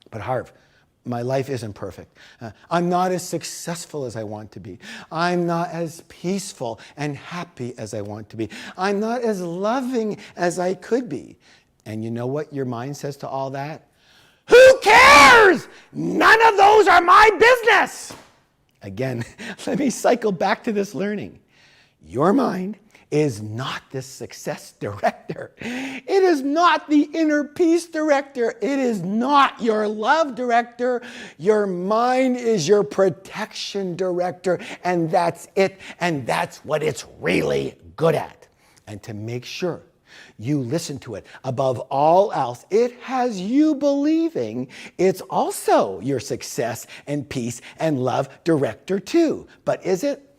But Harv, my life isn't perfect. I'm not as successful as I want to be. I'm not as peaceful and happy as I want to be. I'm not as loving as I could be. And you know what your mind says to all that? Who cares? None of those are my business. Again, let me cycle back to this learning. Your mind is not the success director. It is not the inner peace director. It is not your love director. Your mind is your protection director, and that's it, and that's what it's really good at. And to make sure you listen to it above all else, it has you believing it's also your success and peace and love director too. But is it?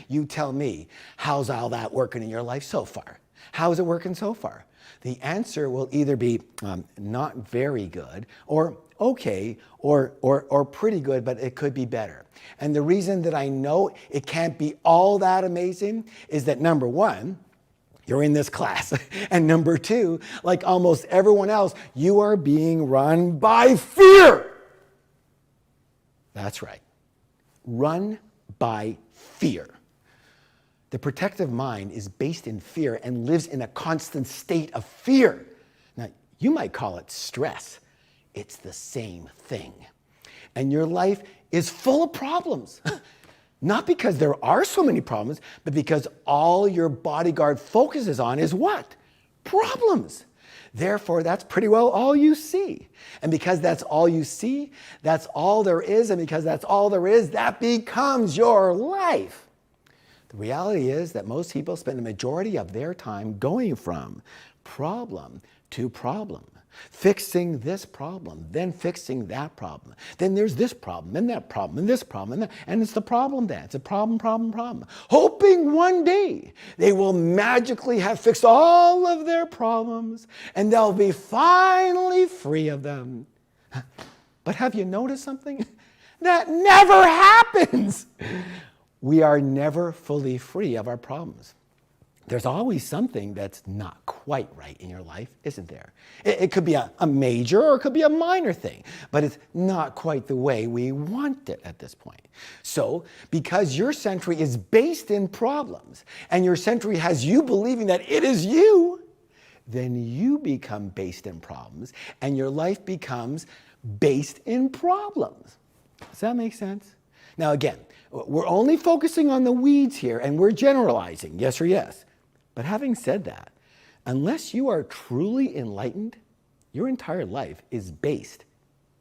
You tell me, how's all that working in your life so far? How's it working so far? The answer will either be not very good, or okay, or pretty good, but it could be better. And the reason that I know it can't be all that amazing is that, number one, you're in this class. And number two, like almost everyone else, you are being run by fear. That's right. Run by fear. The protective mind is based in fear and lives in a constant state of fear. Now, you might call it stress. It's the same thing. And your life is full of problems. Not because there are so many problems, but because all your bodyguard focuses on is what? Problems. Therefore, that's pretty well all you see. And because that's all you see, that's all there is, and because that's all there is, that becomes your life. The reality is that most people spend the majority of their time going from problem to problem, fixing this problem, then fixing that problem. Then there's this problem, and that problem, and this problem, and it's the problem then. It's a problem. Hoping one day they will magically have fixed all of their problems and they'll be finally free of them. But have you noticed something? That never happens. We are never fully free of our problems. there's always something that's not quite right in your life, isn't there? It could be a major or it could be a minor thing, but it's not quite the way we want it at this point. So, because your century is based in problems, and your century has you believing that it is you, then you become based in problems, and your life becomes based in problems. Does that make sense? Now again, we're only focusing on the weeds here, and we're generalizing, yes or yes. But having said that, unless you are truly enlightened, your entire life is based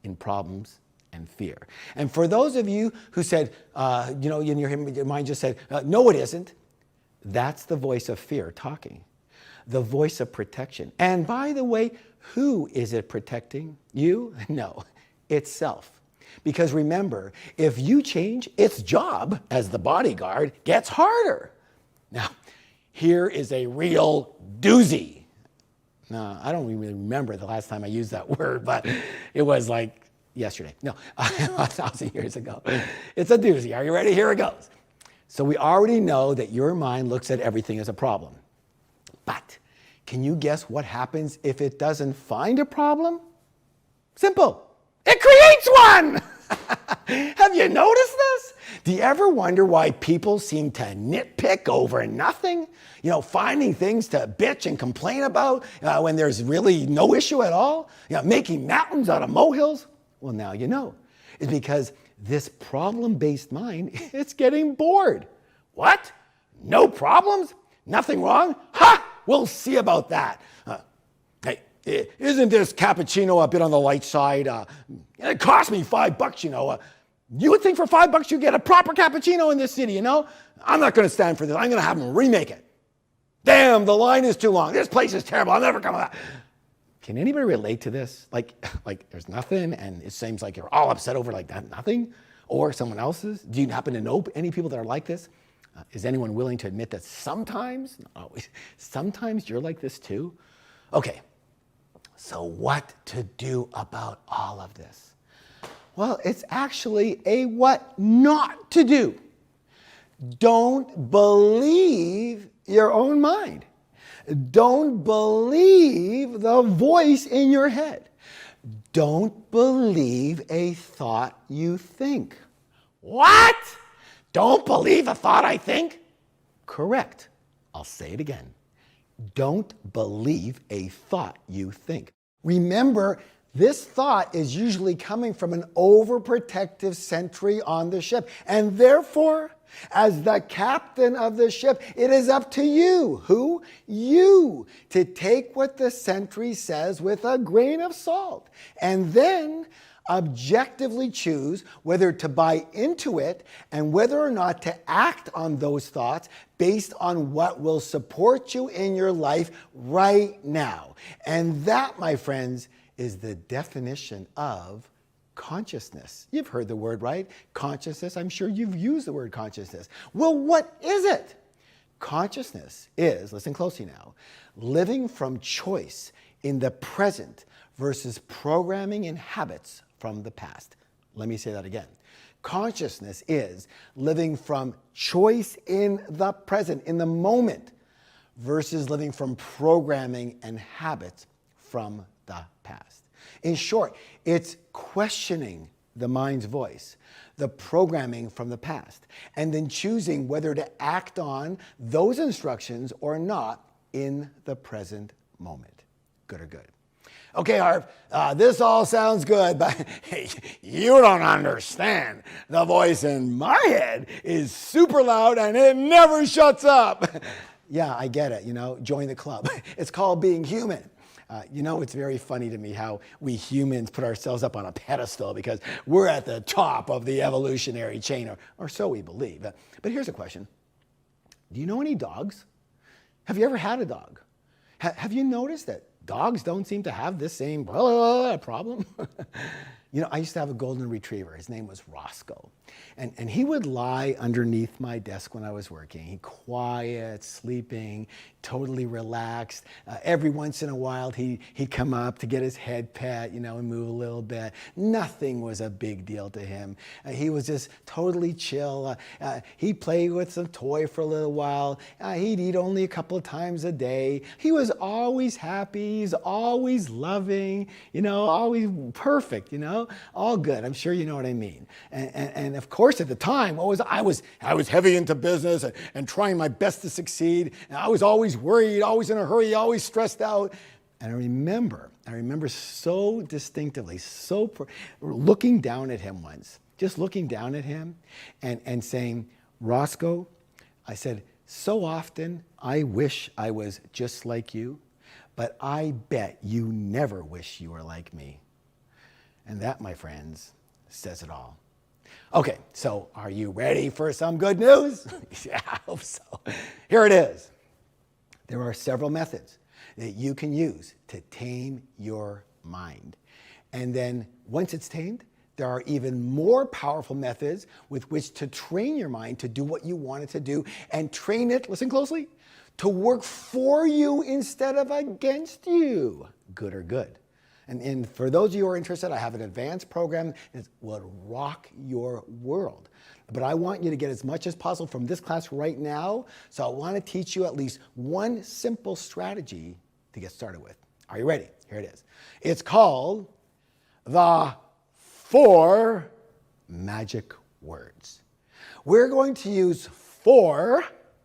in problems and fear. And for those of you who said, in your mind just said, no, it isn't, that's the voice of fear talking, the voice of protection. And by the way, who is it protecting? You? No, itself. Because remember, if you change, its job as the bodyguard gets harder. Now, here is a real doozy. Now, I don't even remember the last time I used that word, but it was like yesterday. No, 1,000 years ago. It's a doozy. Are you ready? Here it goes. So we already know that your mind looks at everything as a problem. But can you guess what happens if it doesn't find a problem? Simple. It creates one! Have you noticed this? Do you ever wonder why people seem to nitpick over nothing? You know, finding things to bitch and complain about when there's really no issue at all? You know, making mountains out of molehills? Well, now you know. It's because this problem-based mind, it's getting bored. What? No problems? Nothing wrong? Ha! We'll see about that. Hey, isn't this cappuccino a bit on the light side? It cost me $5, you know. You would think for $5 you get a proper cappuccino in this city, you know? I'm not going to stand for this. I'm going to have them remake it. Damn, the line is too long. This place is terrible. I'll never come back. Can anybody relate to this? Like there's nothing, and it seems like you're all upset over like that, nothing? Or someone else's? Do you happen to know any people that are like this? Is anyone willing to admit that sometimes, not always, sometimes you're like this too? Okay, so what to do about all of this? Well, it's actually a what not to do. Don't believe your own mind. Don't believe the voice in your head. Don't believe a thought you think. What? Don't believe a thought I think? Correct. I'll say it again. Don't believe a thought you think. Remember, this thought is usually coming from an overprotective sentry on the ship. And therefore, as the captain of the ship, it is up to you, who? You, to take what the sentry says with a grain of salt. And then objectively choose whether to buy into it and whether or not to act on those thoughts based on what will support you in your life right now. And that, my friends, is the definition of consciousness. You've heard the word, right? Consciousness. I'm sure you've used the word consciousness. Well, what is it? Consciousness is, listen closely now, living from choice in the present versus programming and habits from the past. Let me say that again. Consciousness is living from choice in the present, in the moment, versus living from programming and habits from the past. In short, it's questioning the mind's voice, the programming from the past, and then choosing whether to act on those instructions or not in the present moment. Good or good? Okay, Harv, this all sounds good, but hey, you don't understand. The voice in my head is super loud and it never shuts up. Yeah, I get it, join the club. It's called being human. It's very funny to me how we humans put ourselves up on a pedestal because we're at the top of the evolutionary chain, or so we believe. But here's a question. Do you know any dogs? Have you ever had a dog? Have you noticed that dogs don't seem to have this same problem? You know, I used to have a golden retriever. His name was Roscoe. And he would lie underneath my desk when I was working. He quiet, sleeping, totally relaxed. Every once in a while, he'd come up to get his head pet, you know, and move a little bit. Nothing was a big deal to him. He was just totally chill. He'd play with some toy for a little while. He'd eat only a couple of times a day. He was always happy. He's always loving, you know, always perfect, you know, all good. I'm sure you know what I mean. And of course, at the time, I was heavy into business and trying my best to succeed. And I was always worried, always in a hurry, always stressed out. And I remember so distinctively, looking down at him once, just looking down at him and saying, Roscoe, I said, so often I wish I was just like you, but I bet you never wish you were like me. And that, my friends, says it all. Okay, so are you ready for some good news? Yeah, I hope so. Here it is. There are several methods that you can use to tame your mind. And then once it's tamed, there are even more powerful methods with which to train your mind to do what you want it to do and train it, listen closely, to work for you instead of against you, good or good. And for those of you who are interested, I have an advanced program that will rock your world. But I want you to get as much as possible from this class right now. So I want to teach you at least one simple strategy to get started with. Are you ready? Here it is. It's called the 4 magic words. We're going to use 4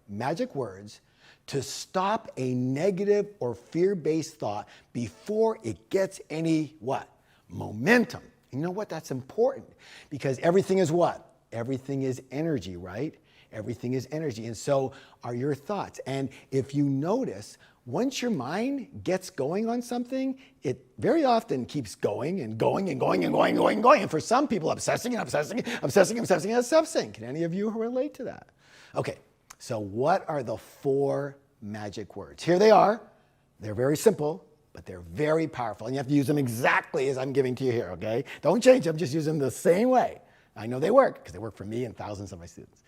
magic words to stop a negative or fear-based thought before it gets any what? Momentum. You know what? That's important because everything is what? Everything is energy, right? Everything is energy. And so are your thoughts. And if you notice, once your mind gets going on something, it very often keeps going and going and going and going and going and going. And for some people, obsessing and obsessing, obsessing, obsessing, and obsessing. Can any of you relate to that? Okay. So what are the 4 magic words? Here they are. They're very simple, but they're very powerful. And you have to use them exactly as I'm giving to you here, okay? Don't change them, just use them the same way. I know they work because they work for me and thousands of my students.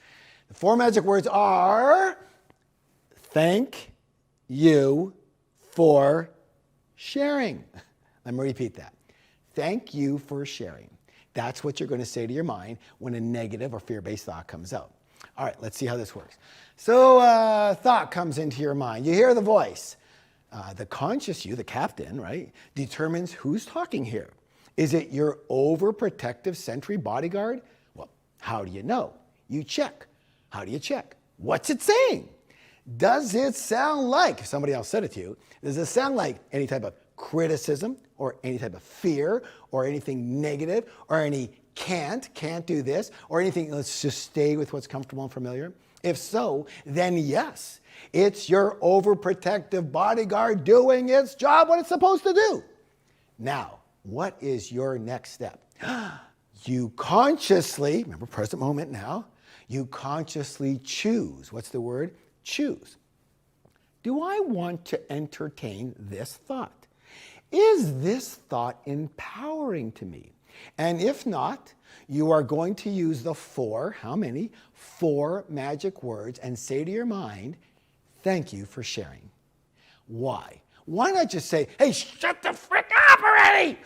The 4 magic words are thank you for sharing. Let me repeat that. Thank you for sharing. That's what you're going to say to your mind when a negative or fear-based thought comes out. All right, let's see how this works. So thought comes into your mind. You hear the voice. The conscious you, the captain, right, determines who's talking here. Is it your overprotective sentry bodyguard? Well, how do you know? You check. How do you check? What's it saying? Does it sound like, if somebody else said it to you, does it sound like any type of criticism or any type of fear or anything negative or any can't do this, or anything, let's just stay with what's comfortable and familiar? If so, then yes, it's your overprotective bodyguard doing its job, what it's supposed to do. Now, what is your next step? You consciously, remember present moment now, you consciously choose. What's the word? Choose. Do I want to entertain this thought? Is this thought empowering to me? And if not, you are going to use the 4, how many? 4 magic words and say to your mind, thank you for sharing. Why? Why not just say, hey, shut the frick up already?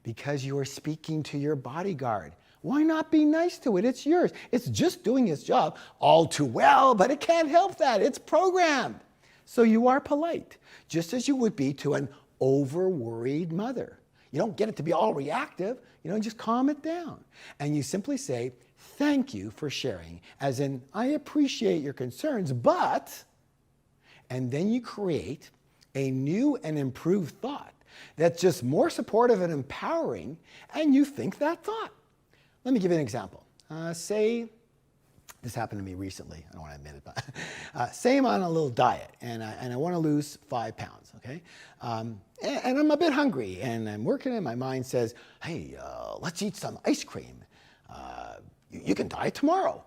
Because you are speaking to your bodyguard. Why not be nice to it? It's yours. It's just doing its job all too well, but it can't help that. It's programmed. So you are polite, just as you would be to an over-worried mother. You don't get it to be all reactive. Just calm it down. And you simply say, thank you for sharing, as in, I appreciate your concerns, but, and then you create a new and improved thought that's just more supportive and empowering, and you think that thought. Let me give you an example. Say, this happened to me recently. I don't want to admit it, but say I'm on a little diet and I want to lose 5 pounds, okay? And I'm a bit hungry and I'm working and my mind says, hey, let's eat some ice cream. You can diet tomorrow.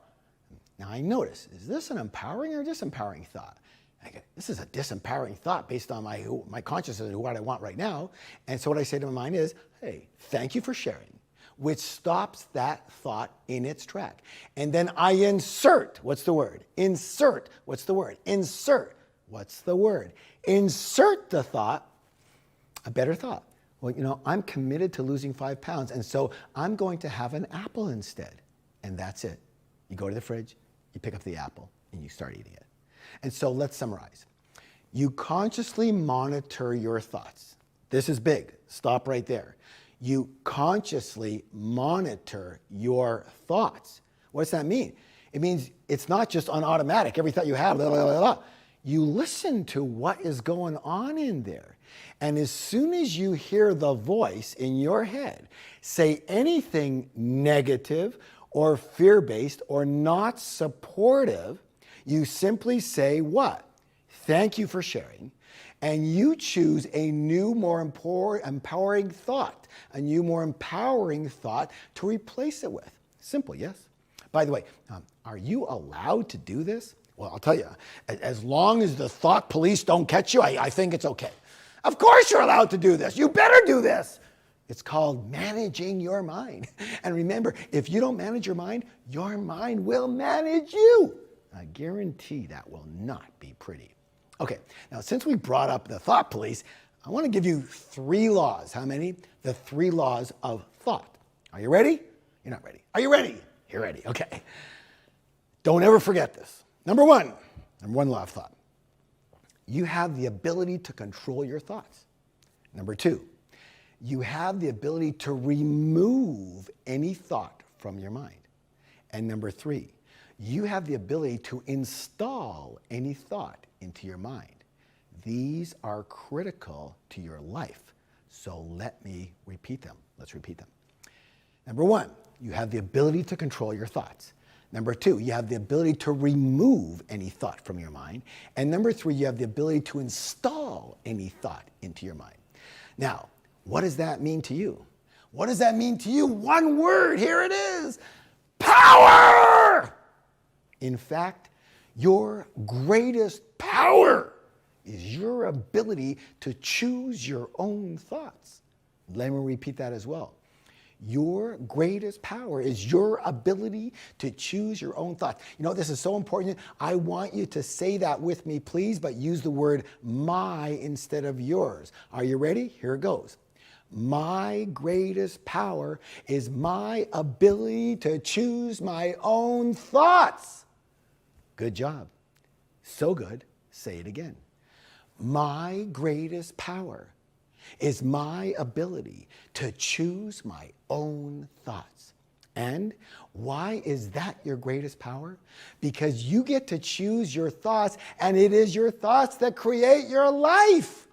Now I notice, is this an empowering or disempowering thought? This is a disempowering thought based on my consciousness and what I want right now. And so what I say to my mind is, hey, thank you for sharing. which stops that thought in its track. And then I insert, what's the word? Insert, what's the word? Insert, what's the word? Insert the thought, a better thought. Well, I'm committed to losing 5 pounds, and so I'm going to have an apple instead. And that's it. You go to the fridge, you pick up the apple, and you start eating it. And so let's summarize. You consciously monitor your thoughts. This is big. Stop right there. You consciously monitor your thoughts. What does that mean? It means it's not just on automatic, every thought you have, blah, blah, blah, blah. You listen to what is going on in there. And as soon as you hear the voice in your head say anything negative or fear-based or not supportive, you simply say what? Thank you for sharing. And you choose a new, more empowering thought, a new, more empowering thought to replace it with. Simple, yes? By the way, are you allowed to do this? Well, I'll tell you, as long as the thought police don't catch you, I think it's okay. Of course you're allowed to do this. You better do this. It's called managing your mind. And remember, if you don't manage your mind will manage you. I guarantee that will not be pretty. Okay, now since we brought up the thought police, I want to give you 3 laws. How many? The 3 laws of thought. Are you ready? You're not ready. Are you ready? You're ready. Okay. Don't ever forget this. Number one law of thought. You have the ability to control your thoughts. Number 2, you have the ability to remove any thought from your mind. And number 3, you have the ability to install any thought into your mind. These are critical to your life. So let me repeat them. Let's repeat them. Number 1, you have the ability to control your thoughts. Number 2, you have the ability to remove any thought from your mind. And number 3, you have the ability to install any thought into your mind. Now, what does that mean to you? What does that mean to you? One word, here it is. Power! In fact, your greatest power is your ability to choose your own thoughts. Let me repeat that as well. Your greatest power is your ability to choose your own thoughts. This is so important. I want you to say that with me, please, but use the word my instead of yours. Are you ready? Here it goes. My greatest power is my ability to choose my own thoughts. Good job. So good. Say it again. My greatest power is my ability to choose my own thoughts. And why is that your greatest power? Because you get to choose your thoughts, and it is your thoughts that create your life.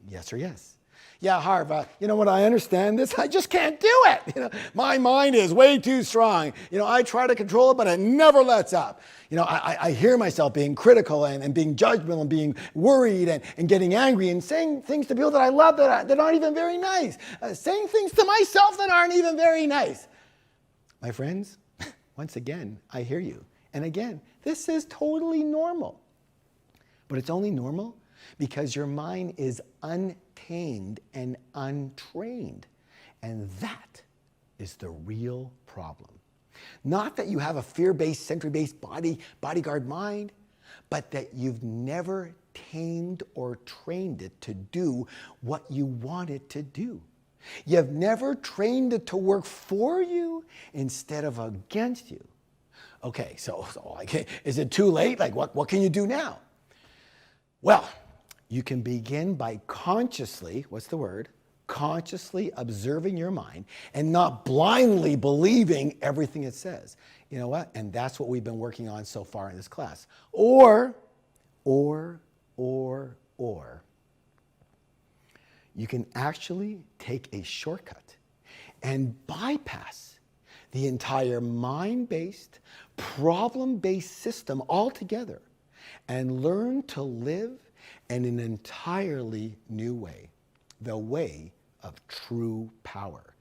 Yes or yes? Yeah, Harv, you know what, I understand this. I just can't do it. My mind is way too strong. I try to control it, but it never lets up. I hear myself being critical and being judgmental and being worried and getting angry and saying things to people that I love that aren't even very nice. Saying things to myself that aren't even very nice. My friends, once again, I hear you. And again, this is totally normal. But it's only normal because your mind is untamed and untrained. And that is the real problem. Not that you have a fear-based, sensory-based bodyguard mind, but that you've never tamed or trained it to do what you want it to do. You've never trained it to work for you instead of against you. Okay, so is it too late? What can you do now? Well, you can begin by consciously, what's the word? Consciously observing your mind and not blindly believing everything it says. You know what? And that's what we've been working on so far in this class. Or, you can actually take a shortcut and bypass the entire mind-based, problem-based system altogether and learn to live in an entirely new way, the way of true power,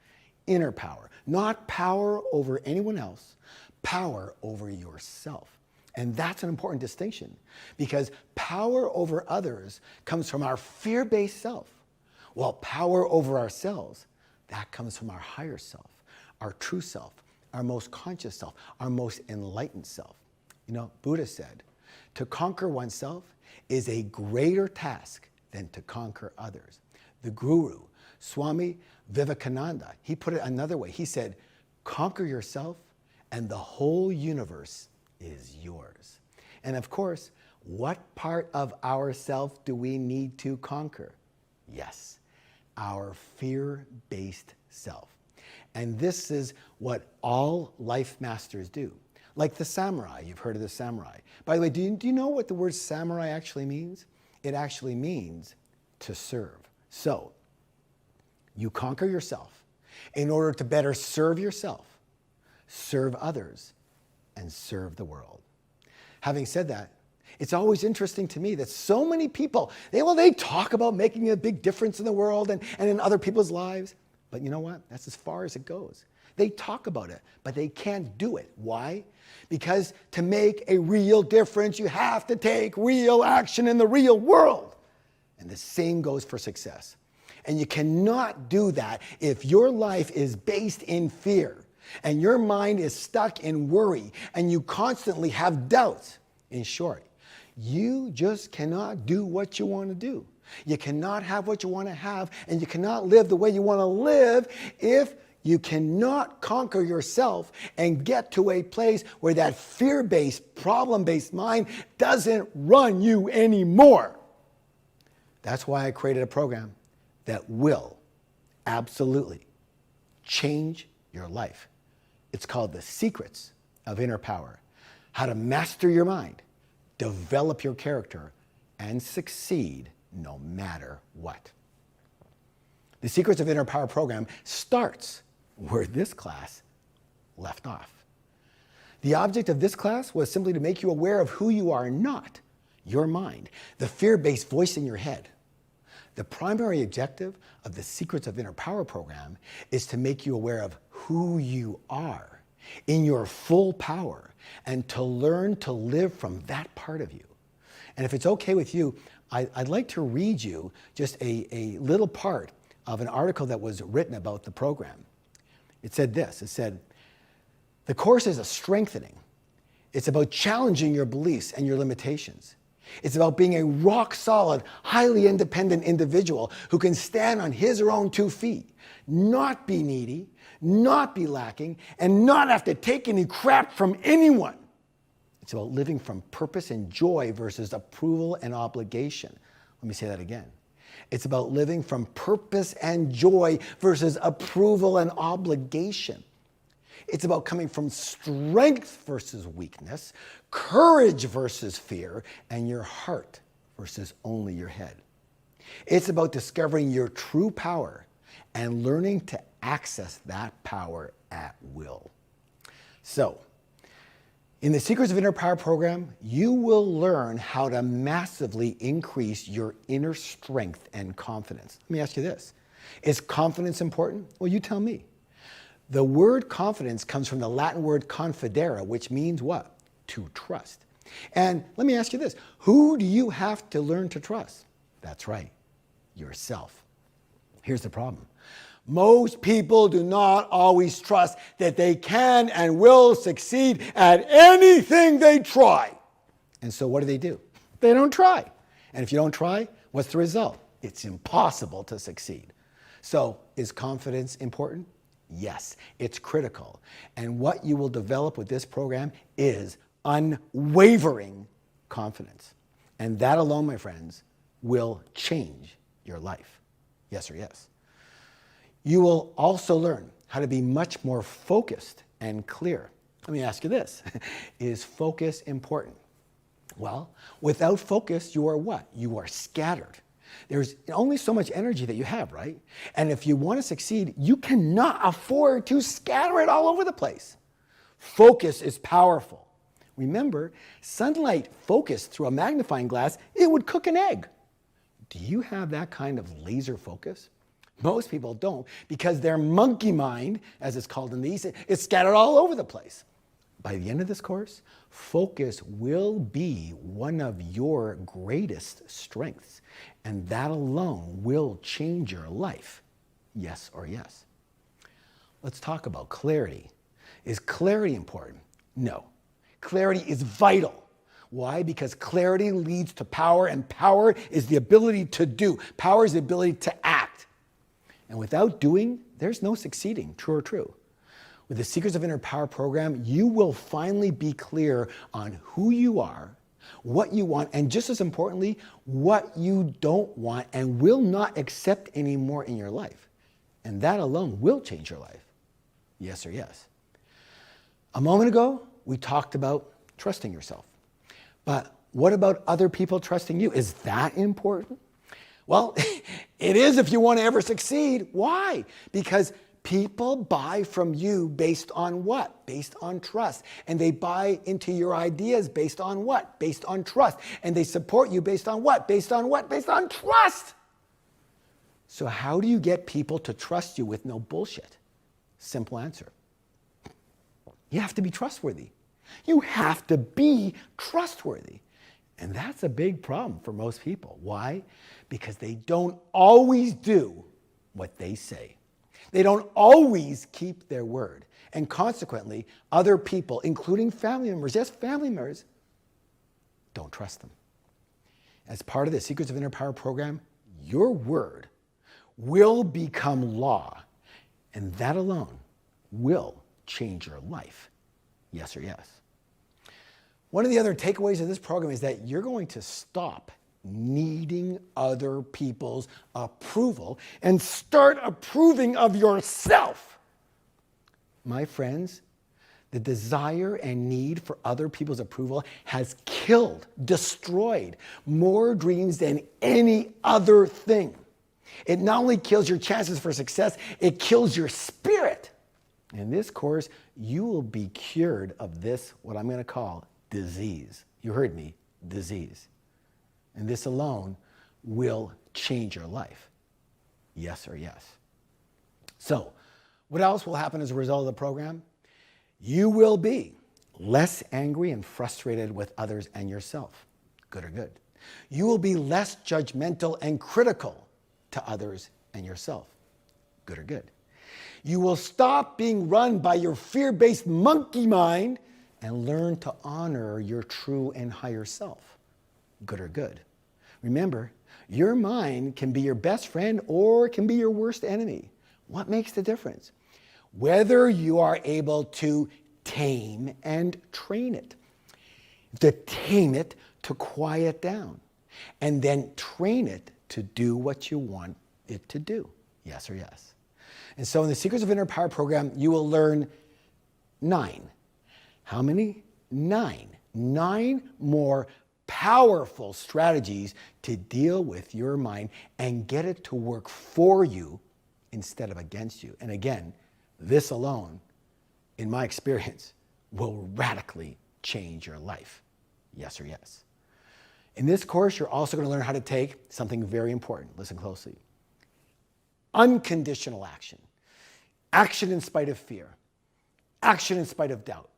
inner power, not power over anyone else, power over yourself. And that's an important distinction because power over others comes from our fear-based self, while power over ourselves, that comes from our higher self, our true self, our most conscious self, our most enlightened self. You know, Buddha said, to conquer oneself is a greater task than to conquer others. The Guru, Swami Vivekananda, he put it another way. He said, conquer yourself and the whole universe is yours. And of course, what part of ourself do we need to conquer? Yes, our fear-based self. And this is what all life masters do. Like the samurai, you've heard of the samurai. By the way, do you know what the word samurai actually means? It actually means to serve. So, you conquer yourself in order to better serve yourself, serve others, and serve the world. Having said that, it's always interesting to me that so many people, they talk about making a big difference in the world and in other people's lives. But you know what? That's as far as it goes. They talk about it, but they can't do it. Why? Because to make a real difference, you have to take real action in the real world. And the same goes for success. And you cannot do that if your life is based in fear and your mind is stuck in worry and you constantly have doubts. In short, you just cannot do what you want to do. You cannot have what you want to have, and you cannot live the way you want to live if you cannot conquer yourself and get to a place where that fear-based, problem-based mind doesn't run you anymore. That's why I created a program that will absolutely change your life. It's called The Secrets of Inner Power. How to master your mind, develop your character, and succeed no matter what. The Secrets of Inner Power program starts where this class left off. The object of this class was simply to make you aware of who you are not, your mind, the fear-based voice in your head. The primary objective of the Secrets of Inner Power program is to make you aware of who you are in your full power and to learn to live from that part of you. And if it's okay with you, I'd like to read you just a little part of an article that was written about the program. It said this, it said, the course is a strengthening. It's about challenging your beliefs and your limitations. It's about being a rock-solid, highly independent individual who can stand on his or own 2 feet, not be needy, not be lacking, and not have to take any crap from anyone. It's about living from purpose and joy versus approval and obligation. Let me say that again. It's about living from purpose and joy versus approval and obligation. It's about coming from strength versus weakness, courage versus fear, and your heart versus only your head. It's about discovering your true power and learning to access that power at will. So, in the Secrets of Inner Power program, you will learn how to massively increase your inner strength and confidence. Let me ask you this. Is confidence important? Well, you tell me. The word confidence comes from the Latin word confidere, which means what? To trust. And let me ask you this. Who do you have to learn to trust? That's right, yourself. Here's the problem. Most people do not always trust that they can and will succeed at anything they try. And so what do? They don't try. And if you don't try, what's the result? It's impossible to succeed. So is confidence important? Yes, it's critical. And what you will develop with this program is unwavering confidence. And that alone, my friends, will change your life. Yes or yes. You will also learn how to be much more focused and clear. Let me ask you this. Is focus important? Well, without focus, you are what? You are scattered. There's only so much energy that you have, right? And if you want to succeed, you cannot afford to scatter it all over the place. Focus is powerful. Remember, sunlight focused through a magnifying glass, it would cook an egg. Do you have that kind of laser focus? Most people don't, because their monkey mind, as it's called in the East, is scattered all over the place. By the end of this course, focus will be one of your greatest strengths, and that alone will change your life. Yes or yes. Let's talk about clarity. Is clarity important? No. Clarity is vital. Why? Because clarity leads to power, and power is the ability to do. Power is the ability to act. And without doing, there's no succeeding, true or true. With the Secrets of Inner Power program, you will finally be clear on who you are, what you want, and just as importantly, what you don't want and will not accept anymore in your life. And that alone will change your life. Yes or yes. A moment ago, we talked about trusting yourself. But what about other people trusting you? Is that important? Well, it is if you want to ever succeed. Why? Because people buy from you based on what? Based on trust. And they buy into your ideas based on what? Based on trust. And they support you based on what? Based on what? Based on trust. So how do you get people to trust you with no bullshit? Simple answer. You have to be trustworthy. You have to be trustworthy. And that's a big problem for most people. Why? Because they don't always do what they say. They don't always keep their word. And consequently, other people, including family members, yes, family members, don't trust them. As part of the Secrets of Inner Power program, your word will become law. And that alone will change your life. Yes or yes. One of the other takeaways of this program is that you're going to stop needing other people's approval and start approving of yourself. My friends, the desire and need for other people's approval has killed, destroyed more dreams than any other thing. It not only kills your chances for success, it kills your spirit. In this course, you will be cured of this, what I'm going to call disease. You heard me, disease. And this alone will change your life. Yes or yes. So, what else will happen as a result of the program? You will be less angry and frustrated with others and yourself. Good or good. You will be less judgmental and critical to others and yourself. Good or good. You will stop being run by your fear-based monkey mind and learn to honor your true and higher self. Good or good. Remember, your mind can be your best friend or can be your worst enemy. What makes the difference? Whether you are able to tame and train it. To tame it to quiet down. And then train it to do what you want it to do. Yes or yes. And so in the Secrets of Inner Power program, you will learn 9. How many? 9. 9 more powerful strategies to deal with your mind and get it to work for you instead of against you. And again, this alone, in my experience, will radically change your life. Yes or yes. In this course, you're also going to learn how to take something very important. Listen closely. Unconditional action. Action in spite of fear. Action in spite of doubt.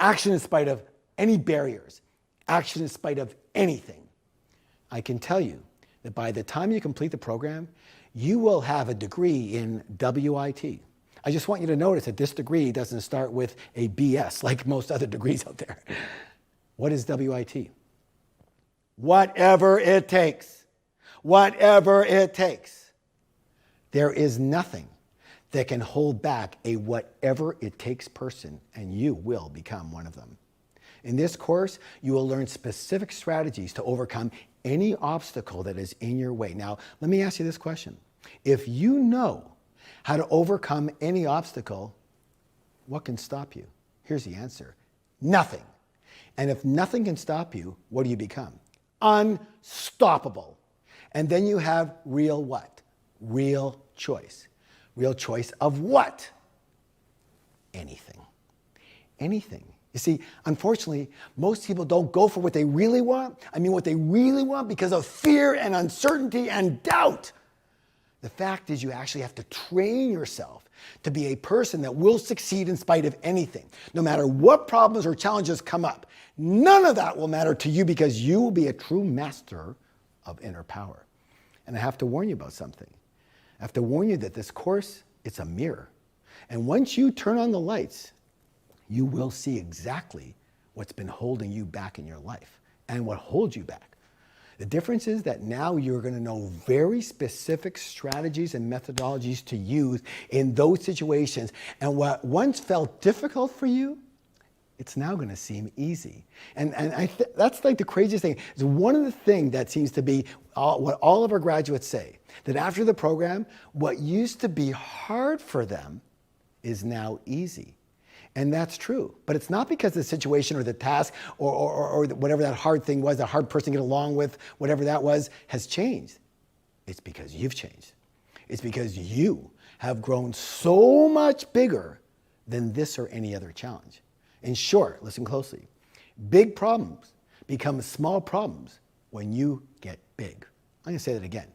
Action in spite of any barriers. Action in spite of anything. I can tell you that by the time you complete the program, you will have a degree in WIT. I just want you to notice that this degree doesn't start with a BS like most other degrees out there. What is WIT? Whatever it takes. Whatever it takes. There is nothing that can hold back a whatever it takes person, and you will become one of them. In this course, you will learn specific strategies to overcome any obstacle that is in your way. Now, let me ask you this question. If you know how to overcome any obstacle, what can stop you? Here's the answer. Nothing. And if nothing can stop you, what do you become? Unstoppable. And then you have real what? Real choice. Real choice of what? Anything. Anything. You see, unfortunately, most people don't go for what they really want. I mean, what they really want because of fear and uncertainty and doubt. The fact is you actually have to train yourself to be a person that will succeed in spite of anything. No matter what problems or challenges come up, none of that will matter to you because you will be a true master of inner power. And I have to warn you about something. I have to warn you that this course, it's a mirror. And once you turn on the lights, you will see exactly what's been holding you back in your life and what holds you back. The difference is that now you're going to know very specific strategies and methodologies to use in those situations. And what once felt difficult for you, it's now going to seem easy. And that's like the craziest thing. It's one of the things that seems to be what all of our graduates say, that after the program, what used to be hard for them is now easy. And that's true. But it's not because the situation or the task or whatever that hard thing was, that hard person to get along with, whatever that was, has changed. It's because you've changed. It's because you have grown so much bigger than this or any other challenge. In short, listen closely. Big problems become small problems when you get big. I'm going to say that again.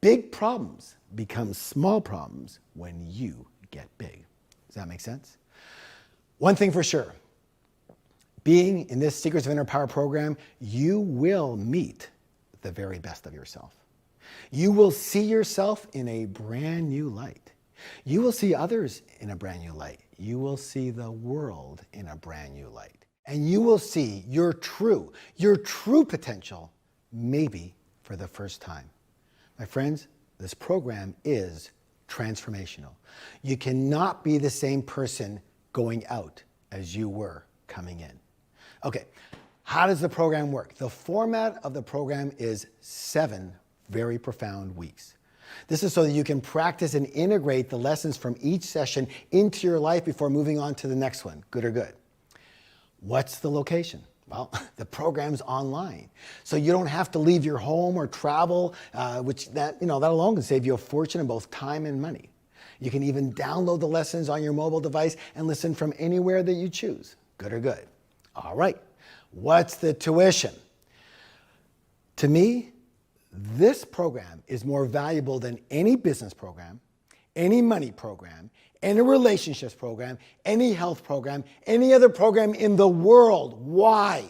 Big problems become small problems when you get big. Does that make sense? One thing for sure, being in this Secrets of Inner Power program, you will meet the very best of yourself. You will see yourself in a brand new light. You will see others in a brand new light. You will see the world in a brand new light. And you will see your true potential, maybe for the first time. My friends, this program is transformational. You cannot be the same person going out as you were coming in. Okay, how does the program work? The format of the program is 7 very profound weeks. This is so that you can practice and integrate the lessons from each session into your life before moving on to the next one, good or good. What's the location? Well, the program's online. So you don't have to leave your home or travel, that alone can save you a fortune in both time and money. You can even download the lessons on your mobile device and listen from anywhere that you choose. Good or good? All right. What's the tuition? To me, this program is more valuable than any business program, any money program, any relationships program, any health program, any other program in the world. Why?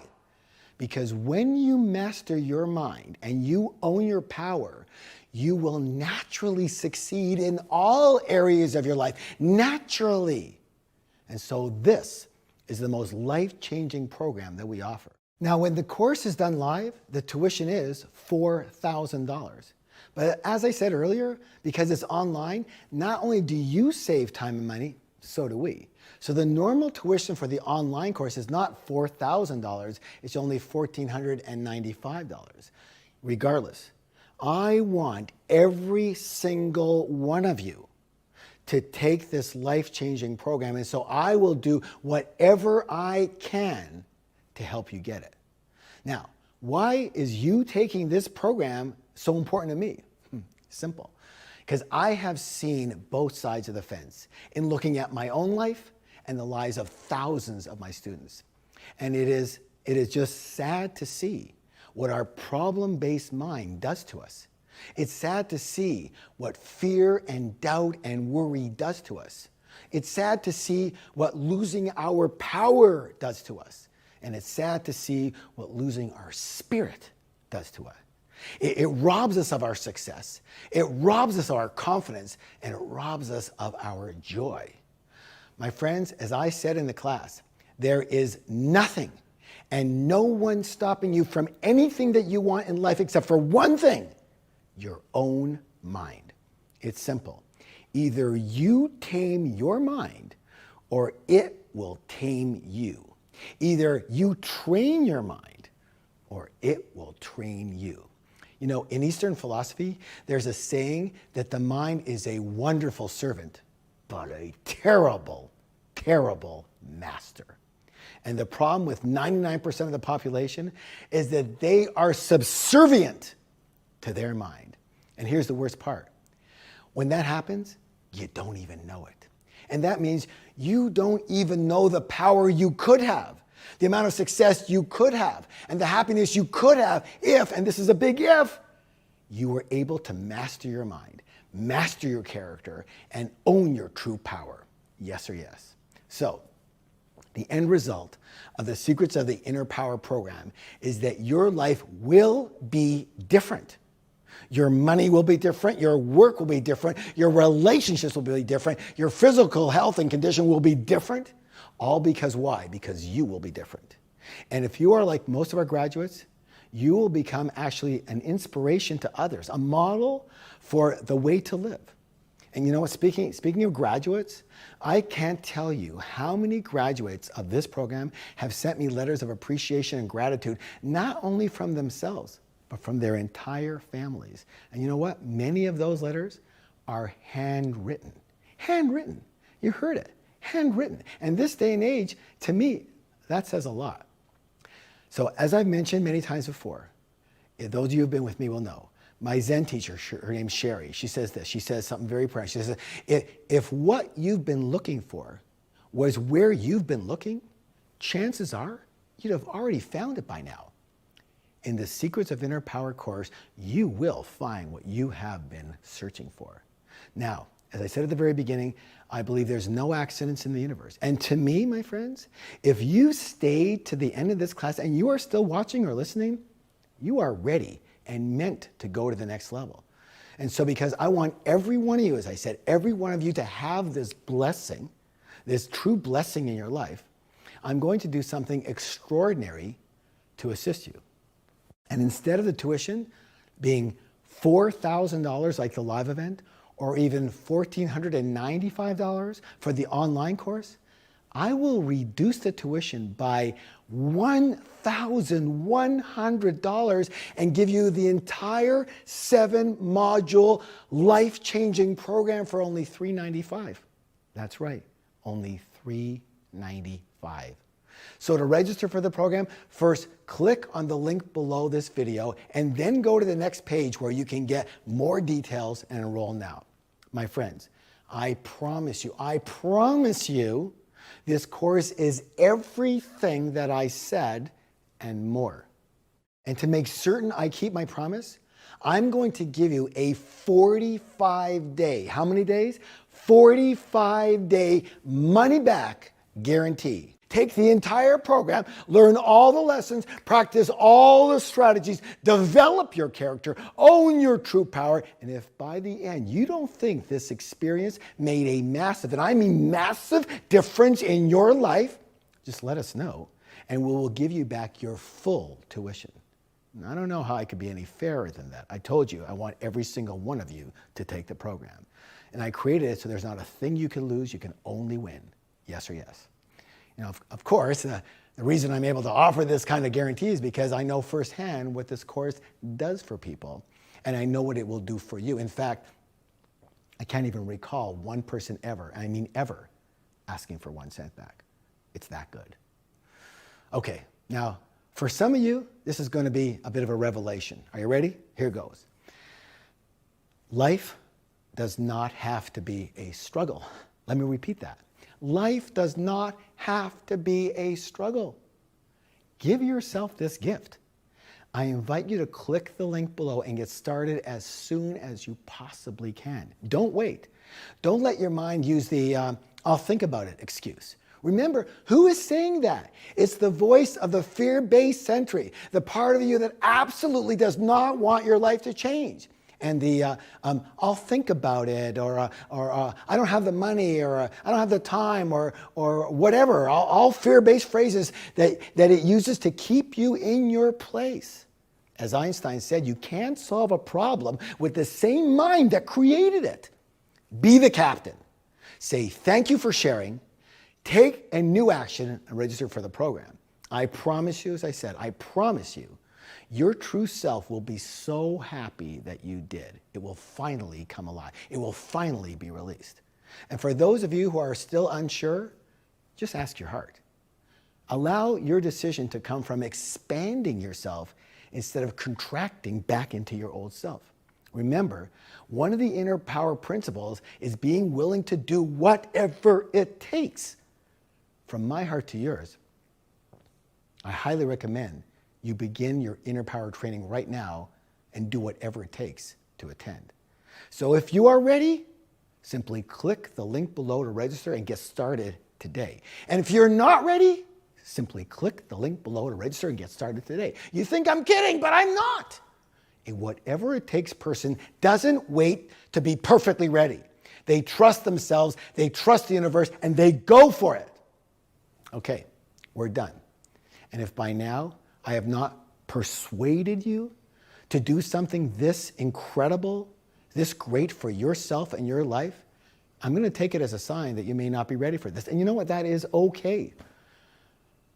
Because when you master your mind and you own your power, you will naturally succeed in all areas of your life, naturally. And so this is the most life-changing program that we offer. Now, when the course is done live, the tuition is $4,000. But as I said earlier, because it's online, not only do you save time and money, so do we. So the normal tuition for the online course is not $4,000, it's only $1,495. Regardless, I want every single one of you to take this life-changing program, and so I will do whatever I can to help you get it. Now, why is you taking this program so important to me? Simple. Because I have seen both sides of the fence in looking at my own life and the lives of thousands of my students. And it is just sad to see what our problem-based mind does to us. It's sad to see what fear and doubt and worry does to us. It's sad to see what losing our power does to us. And it's sad to see what losing our spirit does to us. It robs us of our success. It robs us of our confidence, and it robs us of our joy. My friends, as I said in the class, there is nothing and no one stopping you from anything that you want in life except for one thing: your own mind. It's simple. Either you tame your mind or it will tame you. Either you train your mind or it will train you. You know, in Eastern philosophy, there's a saying that the mind is a wonderful servant, but a terrible, terrible master. And the problem with 99% of the population is that they are subservient to their mind. And here's the worst part. When that happens, you don't even know it. And that means you don't even know the power you could have, the amount of success you could have, and the happiness you could have if, and this is a big if, you were able to master your mind, master your character, and own your true power. Yes or yes? So, the end result of the Secrets of the Inner Power program is that your life will be different. Your money will be different. Your work will be different. Your relationships will be different. Your physical health and condition will be different. All because why? Because you will be different. And if you are like most of our graduates, you will become actually an inspiration to others, a model for the way to live. And you know what, speaking of graduates, I can't tell you how many graduates of this program have sent me letters of appreciation and gratitude, not only from themselves, but from their entire families. And you know what? Many of those letters are handwritten. Handwritten. You heard it. Handwritten. And this day and age, to me, that says a lot. So as I've mentioned many times before, those of you who have been with me will know, my Zen teacher, her name's Sherry, she says this. She says something very profound. She says, if what you've been looking for was where you've been looking, chances are you'd have already found it by now. In the Secrets of Inner Power course, you will find what you have been searching for. Now, as I said at the very beginning, I believe there's no accidents in the universe. And to me, my friends, if you stayed to the end of this class and you are still watching or listening, you are ready and meant to go to the next level. And so because I want every one of you, as I said, every one of you to have this blessing, this true blessing in your life, I'm going to do something extraordinary to assist you. And instead of the tuition being $4,000 like the live event, or even $1,495 for the online course, I will reduce the tuition by $1,100 and give you the entire 7-module life-changing program for only $395. That's right, only $395. So to register for the program, first click on the link below this video and then go to the next page where you can get more details and enroll now. My friends, I promise you, this course is everything that I said and more. And to make certain I keep my promise, I'm going to give you a 45-day, how many days? 45-day money-back guarantee. Take the entire program, learn all the lessons, practice all the strategies, develop your character, own your true power, and if by the end you don't think this experience made a massive, and I mean massive, difference in your life, just let us know, and we will give you back your full tuition. And I don't know how I could be any fairer than that. I told you I want every single one of you to take the program. And I created it so there's not a thing you can lose, you can only win. Yes or yes. You know, of course, the reason I'm able to offer this kind of guarantee is because I know firsthand what this course does for people, and I know what it will do for you. In fact, I can't even recall one person ever, I mean ever, asking for 1 cent back. It's that good. Okay, now, for some of you, this is going to be a bit of a revelation. Are you ready? Here goes. Life does not have to be a struggle. Let me repeat that. Life does not have to be a struggle. Give yourself this gift. I invite you to click the link below and get started as soon as you possibly can. Don't wait. Don't let your mind use the I'll think about it excuse. Remember, who is saying that? It's the voice of the fear-based sentry, the part of you that absolutely does not want your life to change. And the I'll think about it, or I don't have the money, or I don't have the time, or whatever, all fear-based phrases that it uses to keep you in your place. As Einstein said, you can't solve a problem with the same mind that created it. Be the captain. Say thank you for sharing, take a new action, and register for the program. I promise you, as I said, I promise you, your true self will be so happy that you did. It will finally come alive. It will finally be released. And for those of you who are still unsure, just ask your heart. Allow your decision to come from expanding yourself instead of contracting back into your old self. Remember, one of the inner power principles is being willing to do whatever it takes. From my heart to yours, I highly recommend you begin your inner power training right now and do whatever it takes to attend. So if you are ready, simply click the link below to register and get started today. And if you're not ready, simply click the link below to register and get started today. You think I'm kidding, but I'm not. A whatever it takes person doesn't wait to be perfectly ready. They trust themselves, they trust the universe, and they go for it. Okay, we're done. And if by now I have not persuaded you to do something this incredible, this great for yourself and your life, I'm going to take it as a sign that you may not be ready for this. And you know what? That is okay.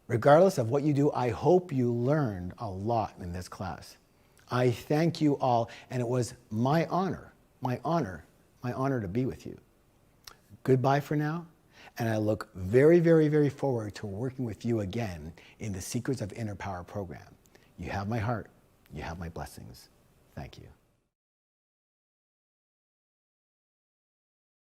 Regardless of what you do, I hope you learned a lot in this class. I thank you all, and it was my honor to be with you. Goodbye for now, and I look very, very, very forward to working with you again in the Secrets of Inner Power program. You have my heart. You have my blessings. Thank you.